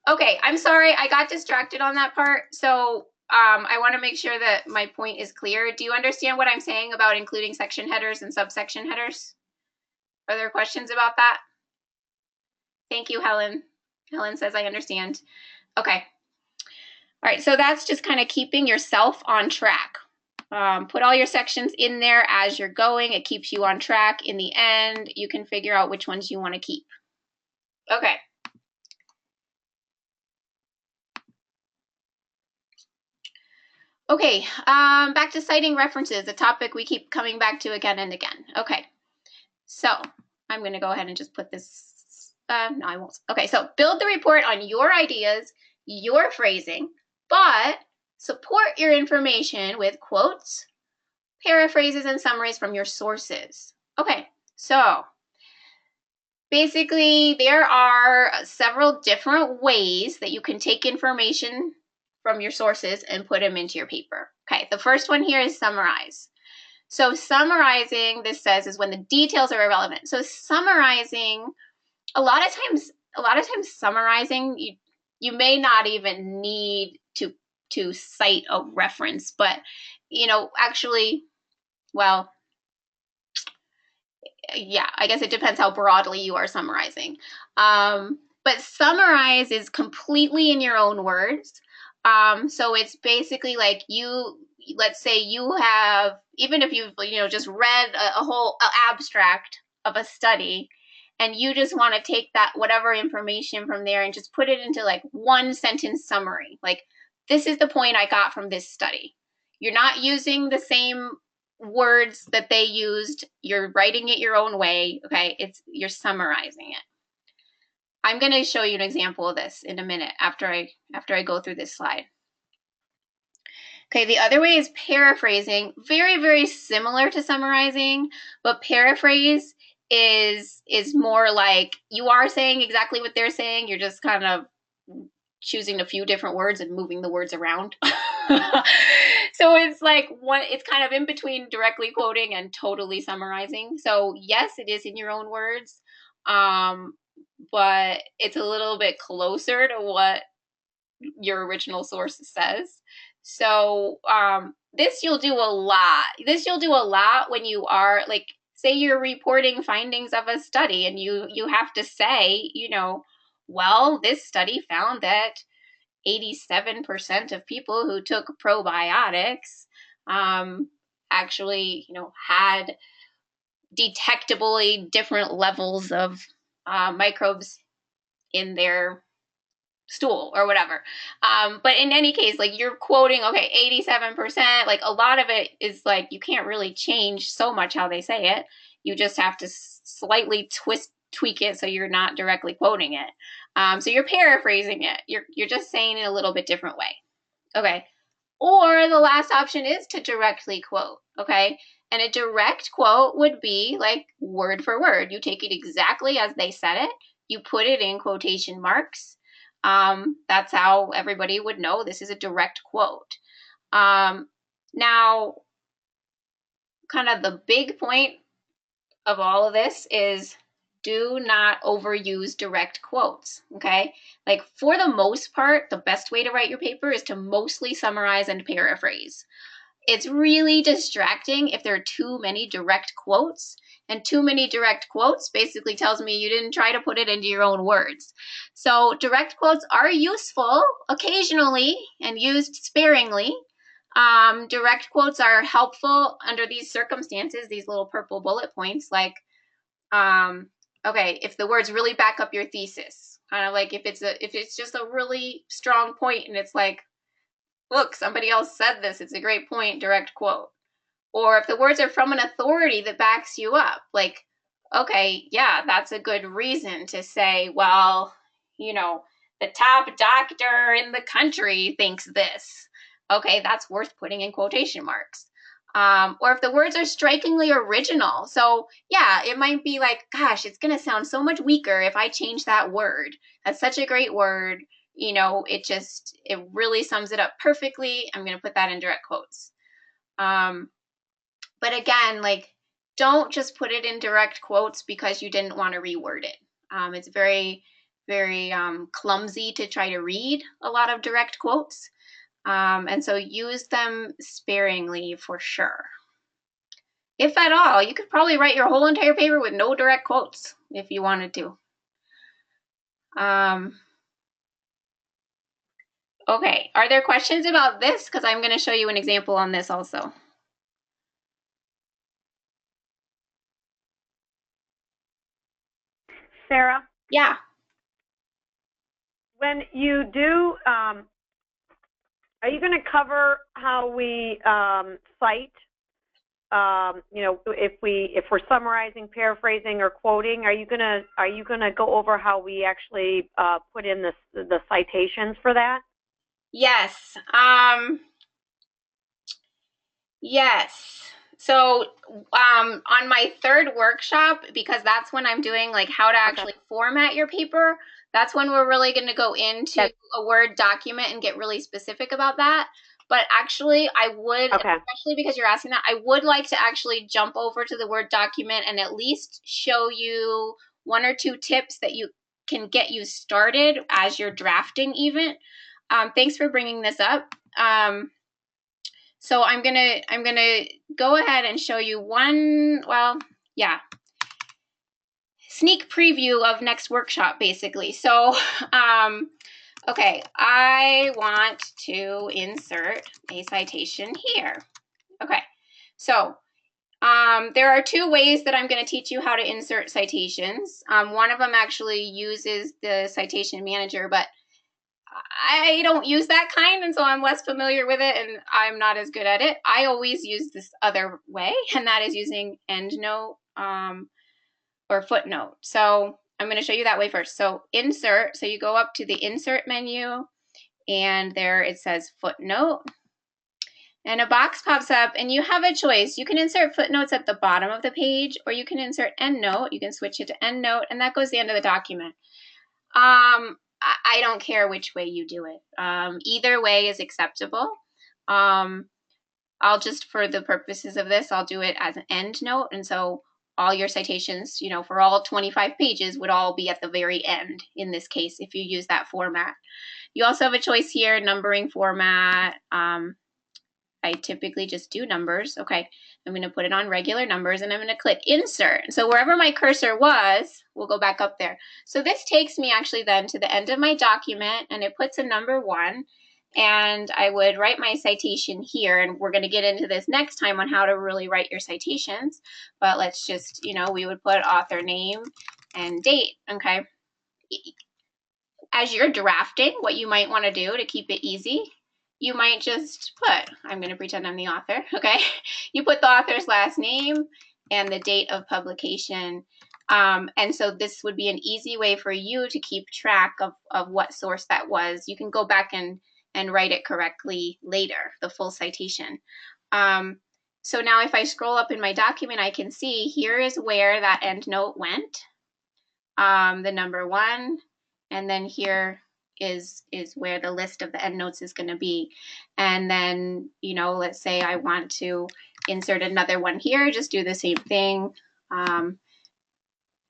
Okay, I'm sorry, I got distracted on that part. So I want to make sure that my point is clear. Do you understand what I'm saying about including section headers and subsection headers? Are there questions about that? Thank you, Helen. Helen says I understand. Okay. All right, so that's just kind of keeping yourself on track. Put all your sections in there as you're going. It keeps you on track. In the end, you can figure out which ones you want to keep. Okay. Okay, back to citing references, a topic we keep coming back to again and again. Okay, so I'm going to go ahead and just put this, no, I won't. Okay, so build the report on your ideas, your phrasing, but support your information with quotes, paraphrases, and summaries from your sources. Okay, so basically there are several different ways that you can take information from your sources and put them into your paper. Okay, the first one here is summarize. So summarizing, this says, is when the details are irrelevant. So summarizing, a lot of times summarizing, you may not even need to cite a reference, but actually, well, yeah, I guess it depends how broadly you are summarizing. But summarize is completely in your own words. So it's basically like let's say you have, even if you've just read a whole abstract of a study, and you just want to take that whatever information from there and just put it into like one sentence summary. Like, this is the point I got from this study. You're not using the same words that they used. You're writing it your own way, okay? You're summarizing it. I'm going to show you an example of this in a minute after I go through this slide. Okay, the other way is paraphrasing. Very, very similar to summarizing, but paraphrase is more like you are saying exactly what they're saying. You're just kind of choosing a few different words and moving the words around. So it's like it's kind of in between directly quoting and totally summarizing. So yes, it is in your own words, but it's a little bit closer to what your original source says. So this you'll do a lot. This you'll do a lot when you are like, say you're reporting findings of a study and you have to say, you know, well, this study found that 87% of people who took probiotics actually, you know, had detectably different levels of microbes in their stool or whatever. But in any case, like you're quoting, okay, 87%, like a lot of it is like you can't really change so much how they say it. You just have to slightly tweak it so you're not directly quoting it. So you're paraphrasing it. You're just saying it a little bit different way. Okay. Or the last option is to directly quote, okay? And a direct quote would be like word for word. You take it exactly as they said it. You put it in quotation marks. That's how everybody would know this is a direct quote. Now, kind of the big point of all of this is do not overuse direct quotes, okay? Like for the most part, the best way to write your paper is to mostly summarize and paraphrase. It's really distracting if there are too many direct quotes, and too many direct quotes basically tells me you didn't try to put it into your own words. So direct quotes are useful occasionally and used sparingly. Direct quotes are helpful under these circumstances, these little purple bullet points, like, okay, if the words really back up your thesis, kind of like if it's just a really strong point and it's like, look, somebody else said this, it's a great point, direct quote. Or if the words are from an authority that backs you up, like, okay, yeah, that's a good reason to say, well, you know, the top doctor in the country thinks this. Okay, that's worth putting in quotation marks. Or if the words are strikingly original. So yeah, it might be like, gosh, it's going to sound so much weaker if I change that word. That's such a great word. You know, it really sums it up perfectly. I'm going to put that in direct quotes. But again, like, don't just put it in direct quotes because you didn't want to reword it. It's very, very clumsy to try to read a lot of direct quotes. And so use them sparingly for sure. If at all, you could probably write your whole entire paper with no direct quotes if you wanted to. Okay, are there questions about this? Because I'm going to show you an example on this also. Sarah? Yeah. When you do, are you going to cover how we cite? You know, if we're summarizing, paraphrasing, or quoting, are you gonna go over how we actually put in the citations for that? Yes. Yes. So on my third workshop, because that's when I'm doing like how to actually format your paper, that's when we're really going to go into a Word document and get really specific about that. But actually, I would, especially because you're asking that, I would like to actually jump over to the Word document and at least show you one or two tips that you can get you started as you're drafting even. Thanks for bringing this up. So I'm gonna go ahead and show you one, well, yeah, sneak preview of next workshop basically. So, okay, I want to insert a citation here. Okay, so there are two ways that I'm going to teach you how to insert citations. One of them actually uses the citation manager, but I don't use that kind, and so I'm less familiar with it, and I'm not as good at it. I always use this other way, and that is using endnote or footnote. So I'm going to show you that way first. So insert, so you go up to the insert menu, and there it says footnote. And a box pops up, and you have a choice. You can insert footnotes at the bottom of the page, or you can insert endnote. You can switch it to endnote, and that goes to the end of the document. I don't care which way you do it. Either way is acceptable. I'll just, for the purposes of this, I'll do it as an end note. And so all your citations, you know, for all 25 pages would all be at the very end in this case, if you use that format. You also have a choice here, numbering format. I typically just do numbers. Okay, I'm going to put it on regular numbers, and I'm going to click insert. So wherever my cursor was, we'll go back up there. So this takes me actually then to the end of my document, and it puts a number 1. And I would write my citation here, and we're going to get into this next time on how to really write your citations. But let's just, you know, we would put author name and date. Okay. As you're drafting, what you might want to do to keep it easy, you might just put, I'm going to pretend I'm the author, okay? You put the author's last name and the date of publication. And so this would be an easy way for you to keep track of what source that was. You can go back and write it correctly later, the full citation. So now if I scroll up in my document, I can see here is where that end note went, the number 1, and then here is where the list of the endnotes is going to be. And then, you know, let's say I want to insert another one here, just do the same thing.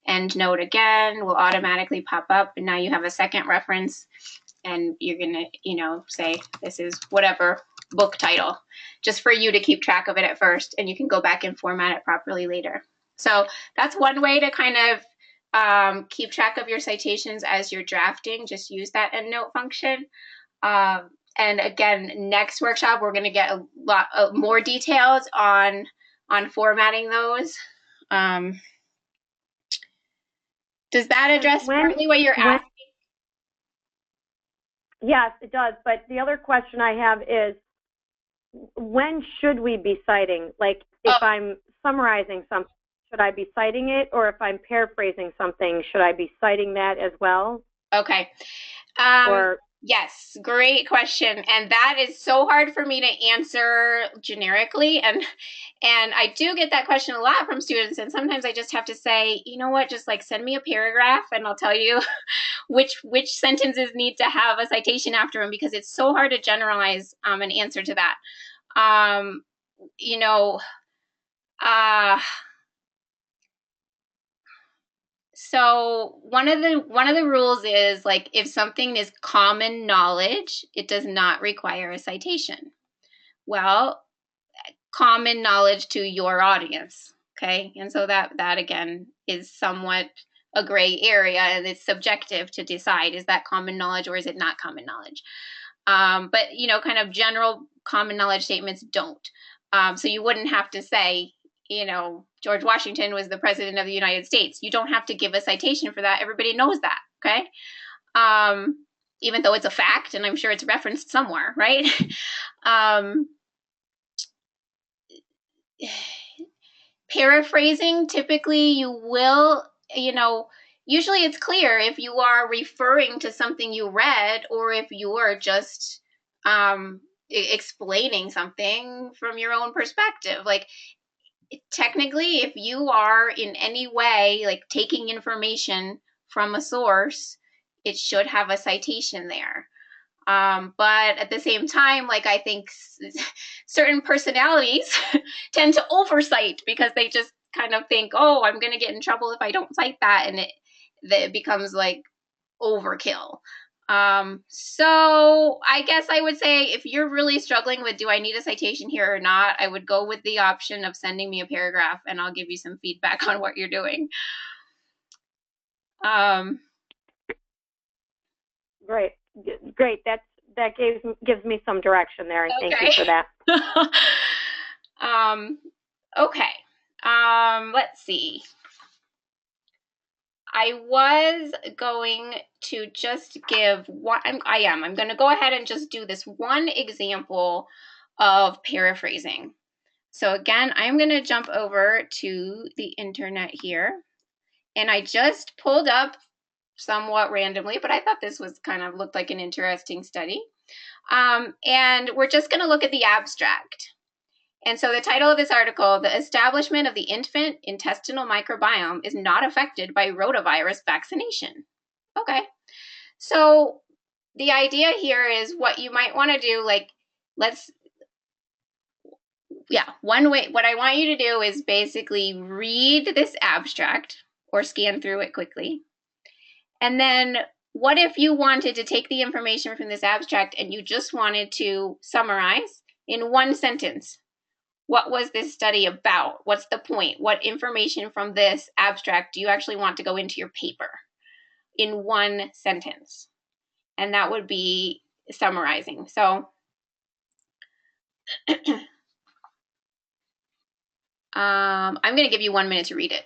Endnote again will automatically pop up, and now you have a second reference, and you're going to, you know, say this is whatever book title, just for you to keep track of it at first, and you can go back and format it properly later. So that's one way to kind of keep track of your citations as you're drafting. Just use that endnote function. And again, next workshop, we're going to get a lot more details on formatting those. Does that address partly what you're asking? Yes, it does. But the other question I have is, when should we be citing? Like, if I'm summarizing something, should I be citing it? Or if I'm paraphrasing something, should I be citing that as well? Okay. Yes, great question. And that is so hard for me to answer generically. And I do get that question a lot from students. And sometimes I just have to say, you know what, just like send me a paragraph and I'll tell you which sentences need to have a citation after them, because it's so hard to generalize an answer to that. You know, so one of the rules is, like, if something is common knowledge, it does not require a citation. Well, common knowledge to your audience, okay? And so that again is somewhat a gray area, and it's subjective to decide, is that common knowledge or is it not common knowledge? But, you know, kind of general common knowledge statements don't. So you wouldn't have to say, you know, George Washington was the president of the United States. You don't have to give a citation for that. Everybody knows that, okay? Even though it's a fact, and I'm sure it's referenced somewhere, right? Paraphrasing, typically you will, you know, usually it's clear if you are referring to something you read, or if you are just explaining something from your own perspective. Like, technically, if you are in any way like taking information from a source, it should have a citation there. But at the same time, like, I think certain personalities tend to oversight, because they just kind of think, oh, I'm going to get in trouble if I don't cite that, and it becomes like overkill. So I guess I would say, if you're really struggling with, do I need a citation here or not, I would go with the option of sending me a paragraph, and I'll give you some feedback on what you're doing. Great. That gives me some direction there, and okay. Thank you for that. Okay. Let's see. I was going to just give one, I'm going to go ahead and just do this one example of paraphrasing. So again, I'm going to jump over to the internet here, and I just pulled up somewhat randomly, but I thought this was kind of looked like an interesting study. And we're just going to look at the abstract. And so the title of this article, The Establishment of the Infant Intestinal Microbiome is Not Affected by Rotavirus Vaccination. Okay, so the idea here is what you might want to do, like, one way, what I want you to do is basically read this abstract or scan through it quickly. And then what if you wanted to take the information from this abstract and you just wanted to summarize in one sentence? What was this study about? What's the point? What information from this abstract do you actually want to go into your paper in one sentence? And that would be summarizing. So I'm going to give you 1 minute to read it.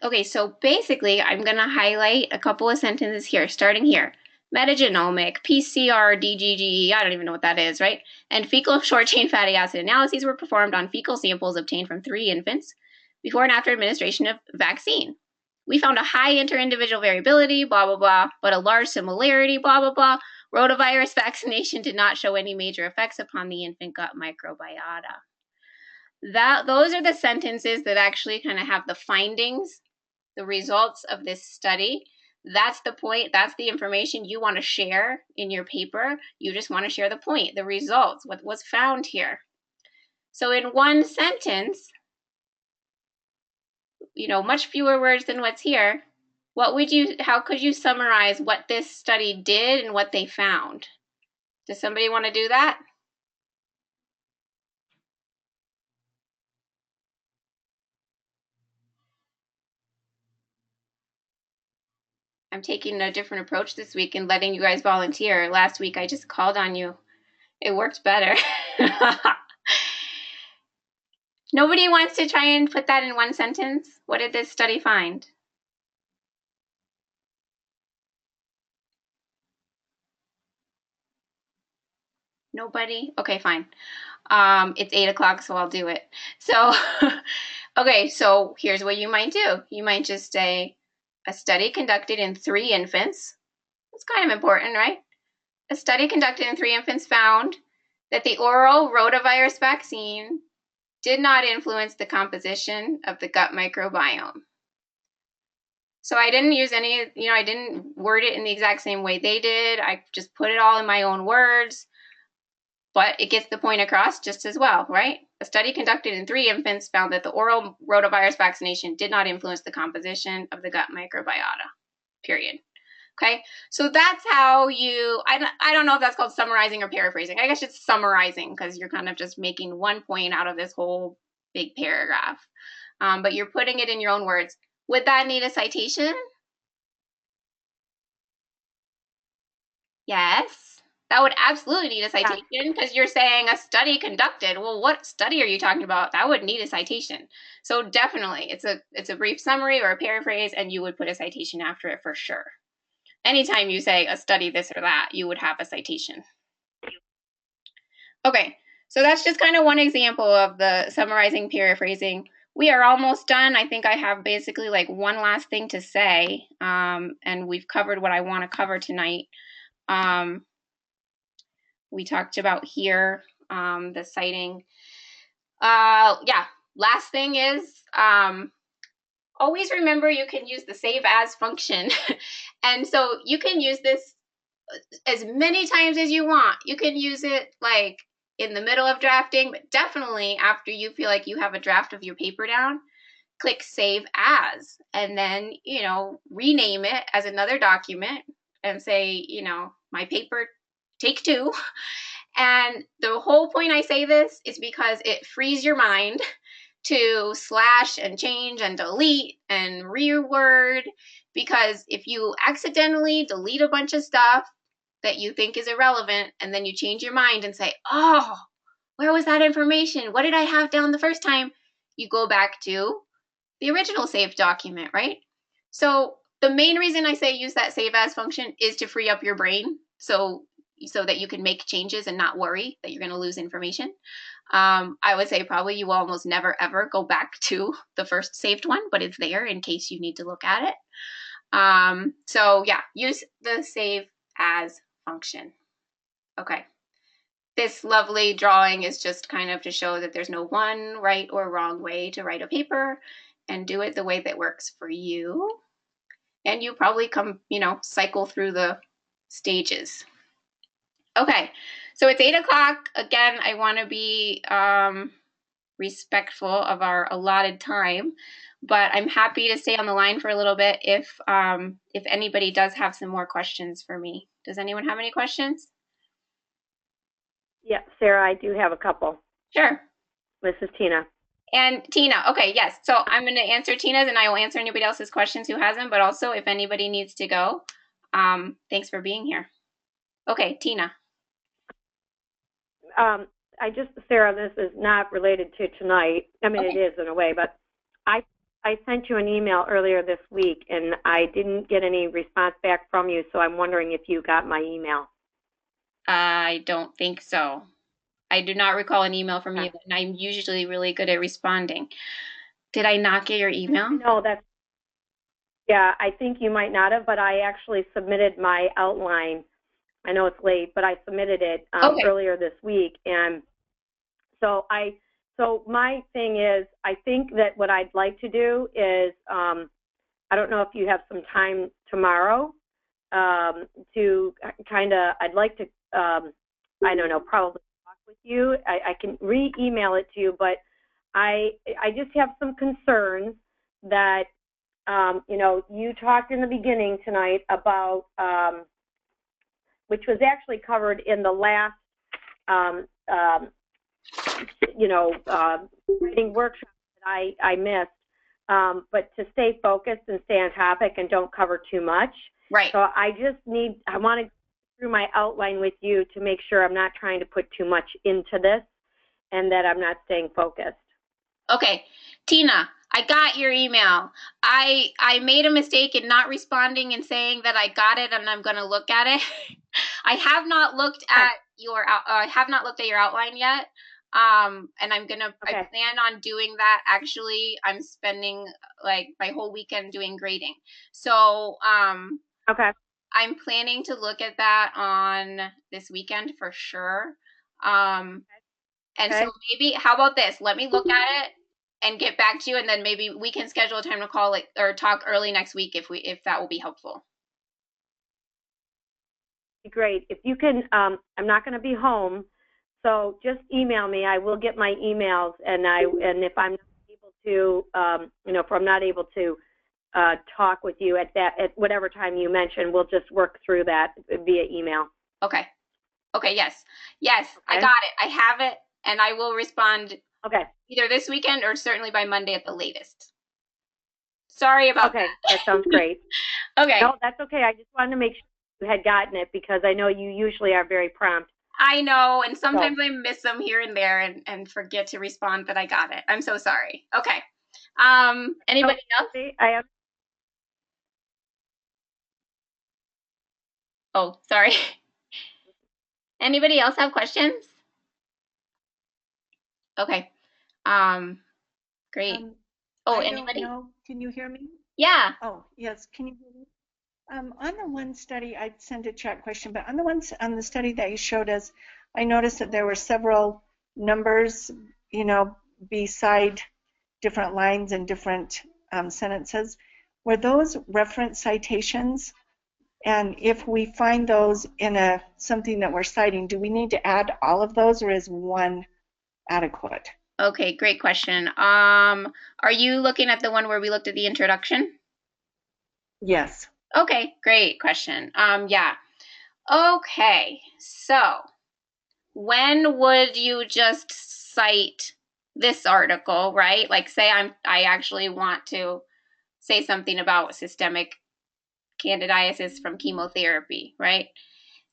Okay, so basically, I'm going to highlight a couple of sentences here, starting here. Metagenomic, PCR, DGG, I don't even know what that is, right? And fecal short-chain fatty acid analyses were performed on fecal samples obtained from 3 infants before and after administration of vaccine. We found a high inter-individual variability, blah, blah, blah, but a large similarity, blah, blah, blah. Rotavirus vaccination did not show any major effects upon the infant gut microbiota. Those are the sentences that actually kind of have the findings, the results of this study. That's the point. That's the information you want to share in your paper. You just want to share the point, the results, what was found here. So in one sentence, much fewer words than what's here, how could you summarize what this study did and what they found? Does somebody want to do that? I'm taking a different approach this week and letting you guys volunteer. Last week I just called on you. It worked better. Nobody wants to try and put that in one sentence? What did this study find? Nobody? Okay, fine. It's 8 o'clock, so I'll do it. So, okay, so here's what you might do. You might just say, a study conducted in 3 infants. It's kind of important, right? A study conducted in 3 infants found that the oral rotavirus vaccine did not influence the composition of the gut microbiome. So I didn't use any, I didn't word it in the exact same way they did. I just put it all in my own words, but it gets the point across just as well, right? A study conducted in 3 infants found that the oral rotavirus vaccination did not influence the composition of the gut microbiota, period. Okay, so that's how I don't know if that's called summarizing or paraphrasing. I guess it's summarizing because you're kind of just making one point out of this whole big paragraph, but you're putting it in your own words. Would that need a citation? Yes, that would absolutely need a citation because you're saying a study conducted. Well, what study are you talking about? That would need a citation. So definitely, it's a brief summary or a paraphrase, and you would put a citation after it for sure. Anytime you say a study this or that, you would have a citation. Okay, so that's just kind of one example of the summarizing, paraphrasing. We are almost done. I think I have basically like one last thing to say, and we've covered what I want to cover tonight. We talked about here the citing. Yeah, last thing is always remember you can use the save as function. And so you can use this as many times as you want. You can use it like in the middle of drafting, but definitely after you feel like you have a draft of your paper down, click Save As, and then, rename it as another document and say, my paper take 2. And the whole point I say this is because it frees your mind to slash and change and delete and reword, because if you accidentally delete a bunch of stuff that you think is irrelevant and then you change your mind and say, oh, where was that information? What did I have down the first time? You go back to the original saved document, right? So the main reason I say use that save as function is to free up your brain so that you can make changes and not worry that you're going to lose information. I would say probably you will almost never ever go back to the first saved one, but it's there in case you need to look at it. So yeah, use the save as function. Okay. This lovely drawing is just kind of to show that there's no one right or wrong way to write a paper, and do it the way that works for you. And you probably come, cycle through the stages. Okay, so it's 8 o'clock. Again, I want to be respectful of our allotted time, but I'm happy to stay on the line for a little bit if anybody does have some more questions for me. Does anyone have any questions? Yeah, Sarah, I do have a couple. Sure. This is Tina. And Tina, okay, yes. So I'm going to answer Tina's, and I will answer anybody else's questions who hasn't, but also if anybody needs to go, thanks for being here. Okay, Tina. Sarah, this is not related to tonight. I mean, Okay. It is in a way, but I sent you an email earlier this week, and I didn't get any response back from you, so I'm wondering if you got my email. I don't think so. I do not recall an email from you, and I'm usually really good at responding. Did I not get your email? No, yeah, I think you might not have, but I actually submitted my outline. I know it's late, but I submitted it earlier this week, and so my thing is, I think that what I'd like to do is, I don't know if you have some time tomorrow to I'd like to, I don't know, probably talk with you. I can re-email it to you, but I just have some concerns that, you talked in the beginning tonight about, which was actually covered in the last, writing workshop that I missed, but to stay focused and stay on topic and don't cover too much. Right. So I want to go through my outline with you to make sure I'm not trying to put too much into this and that I'm not staying focused. Okay, Tina, I got your email. I made a mistake in not responding and saying that I got it and I'm going to look at it. I have not looked at your outline yet. And I plan on doing that. Actually, I'm spending like my whole weekend doing grading. So, I'm planning to look at that on this weekend for sure. And so maybe, how about this? Let me look at it and get back to you, and then maybe we can schedule a time to call it or talk early next week if that will be helpful. Great. If you can, I'm not going to be home, so just email me. I will get my emails, and if I'm not able to, if I'm not able to talk with you at whatever time you mentioned, we'll just work through that via email. Okay. Yes. Okay. I got it. I have it, and I will respond. Okay. Either this weekend or certainly by Monday at the latest. Sorry about that. Okay, that sounds great. Okay. No, that's okay. I just wanted to make sure you had gotten it because I know you usually are very prompt. I know, and sometimes I miss them here and there and forget to respond that I got it. I'm so sorry. Okay. Anybody else? Oh, sorry. Anybody else have questions? Okay. Great. Anybody? Can you hear me? Yeah. Oh, yes. Can you hear me? On the one study, I sent a chat question, but on the study that you showed us, I noticed that there were several numbers, beside different lines and different sentences. Were those reference citations? And if we find those in something that we're citing, do we need to add all of those, or is one adequate? Okay, great question. Are you looking at the one where we looked at the introduction? Yes. Okay, great question. Yeah. Okay, so when would you just cite this article, right? Like say I actually want to say something about systemic candidiasis from chemotherapy, right?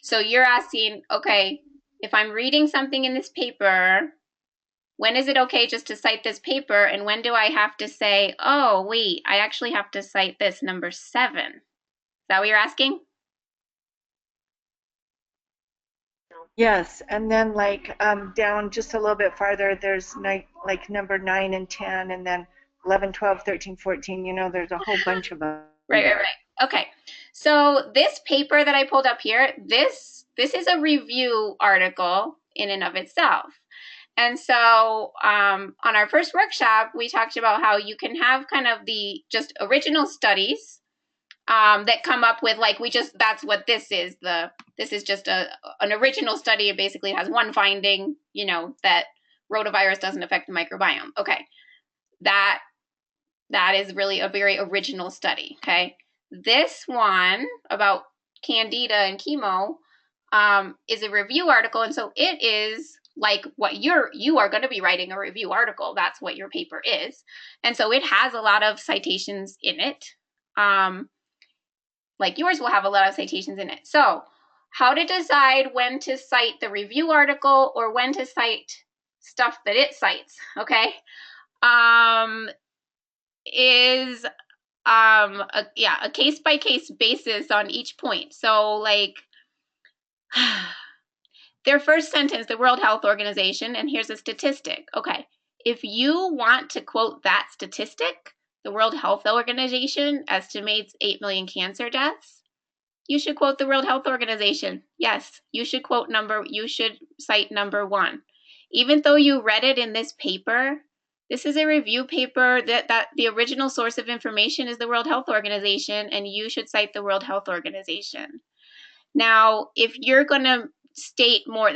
So you're asking, okay, if I'm reading something in this paper, when is it okay just to cite this paper? And when do I have to say, oh, wait, I actually have to cite this number 7? Is that what you're asking? Yes, and then like down just a little bit farther, there's like number 9 and 10, and then 11, 12, 13, 14. You know, there's a whole bunch of them. Right. Okay. So this paper that I pulled up here, this is a review article in and of itself. And so on our first workshop, we talked about how you can have kind of the just original studies that come up with like that's what this is. This is just an original study. It basically has one finding, you know, that rotavirus doesn't affect the microbiome. Okay, that is really a very original study. Okay, this one about candida and chemo is a review article, and so it is like what you are going to be writing a review article. That's what your paper is, and so it has a lot of citations in it. Like yours will have a lot of citations in it. So how to decide when to cite the review article or when to cite stuff that it cites, okay, is a case-by-case basis on each point. So like their first sentence, the World Health Organization, and here's a statistic. Okay, if you want to quote that statistic, the World Health Organization estimates 8 million cancer deaths. You should quote the World Health Organization. Yes, you should cite number 1. Even though you read it in this paper, this is a review paper that the original source of information is the World Health Organization, and you should cite the World Health Organization. Now, if you're going to state more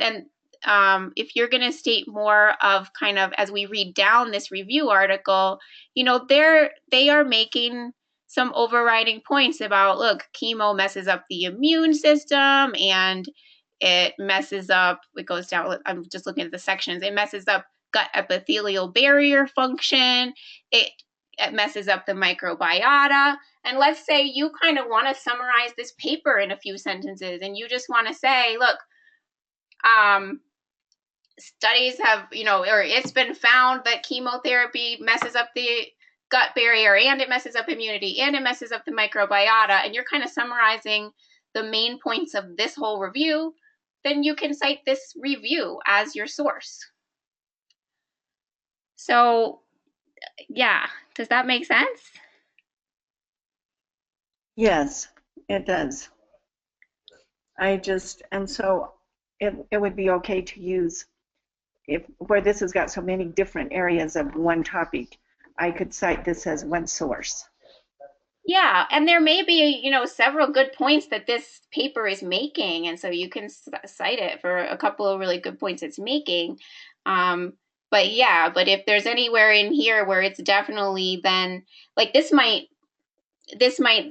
of kind of as we read down this review article, you know, they are making some overriding points about, look, chemo messes up the immune system and it messes up, it goes down, I'm just looking at the sections, it messes up gut epithelial barrier function, it messes up the microbiota. And let's say you kind of want to summarize this paper in a few sentences and you just want to say, look, studies have, you know, or it's been found that chemotherapy messes up the gut barrier and it messes up immunity and it messes up the microbiota, and you're kind of summarizing the main points of this whole review, then you can cite this review as your source. So, yeah, does that make sense? Yes, it does. And so it would be okay to use, where this has got so many different areas of one topic, I could cite this as one source. Yeah, and there may be, you know, several good points that this paper is making, and so you can cite it for a couple of really good points it's making. But if there's anywhere in here where it's definitely then, like this might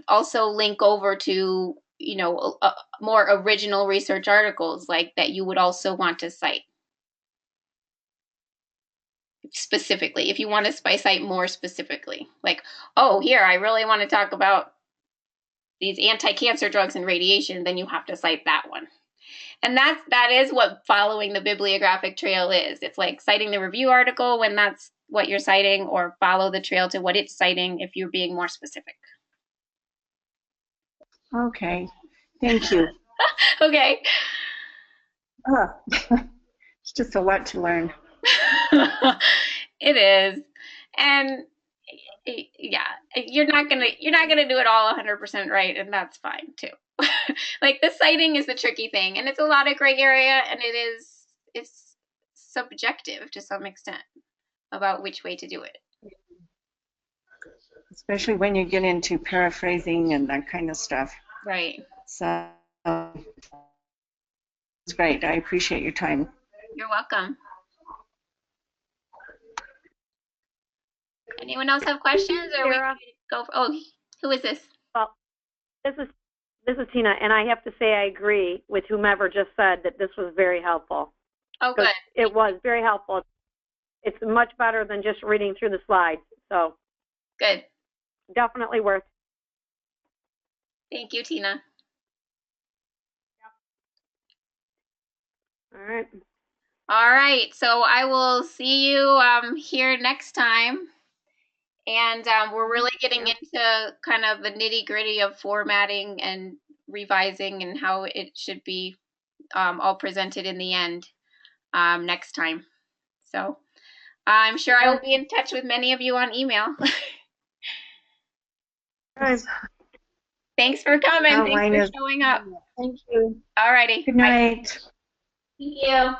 also link over to, you know, more original research articles like that you would also want to cite specifically if you want to cite more specifically, like, oh, here I really want to talk about these anti-cancer drugs and radiation, then you have to cite that one. And that is what following the bibliographic trail is. It's like citing the review article when that's what you're citing, or follow the trail to what it's citing if you're being more specific. Okay, thank you. Okay. It's just a lot to learn. It is. And yeah, you're not gonna do it all 100% right, and that's fine too. Like the citing is the tricky thing, and it's a lot of gray area, and it's subjective to some extent about which way to do it. Especially when you get into paraphrasing and that kind of stuff. Right. So it's great. I appreciate your time. You're welcome. Anyone else have questions, or we Sarah? ready to go? Oh, who is this? Well, this is Tina, and I have to say I agree with whomever just said that this was very helpful. Oh, good. It was very helpful. It's much better than just reading through the slides. So Good. definitely worth. Thank you, Tina. All right. All right. So I will see you here next time. And we're really getting into kind of the nitty gritty of formatting and revising and how it should be all presented in the end next time. So I'm sure I will be in touch with many of you on email. Thanks for coming. Thanks for showing up. Thank you. All righty. Good night. Thank you.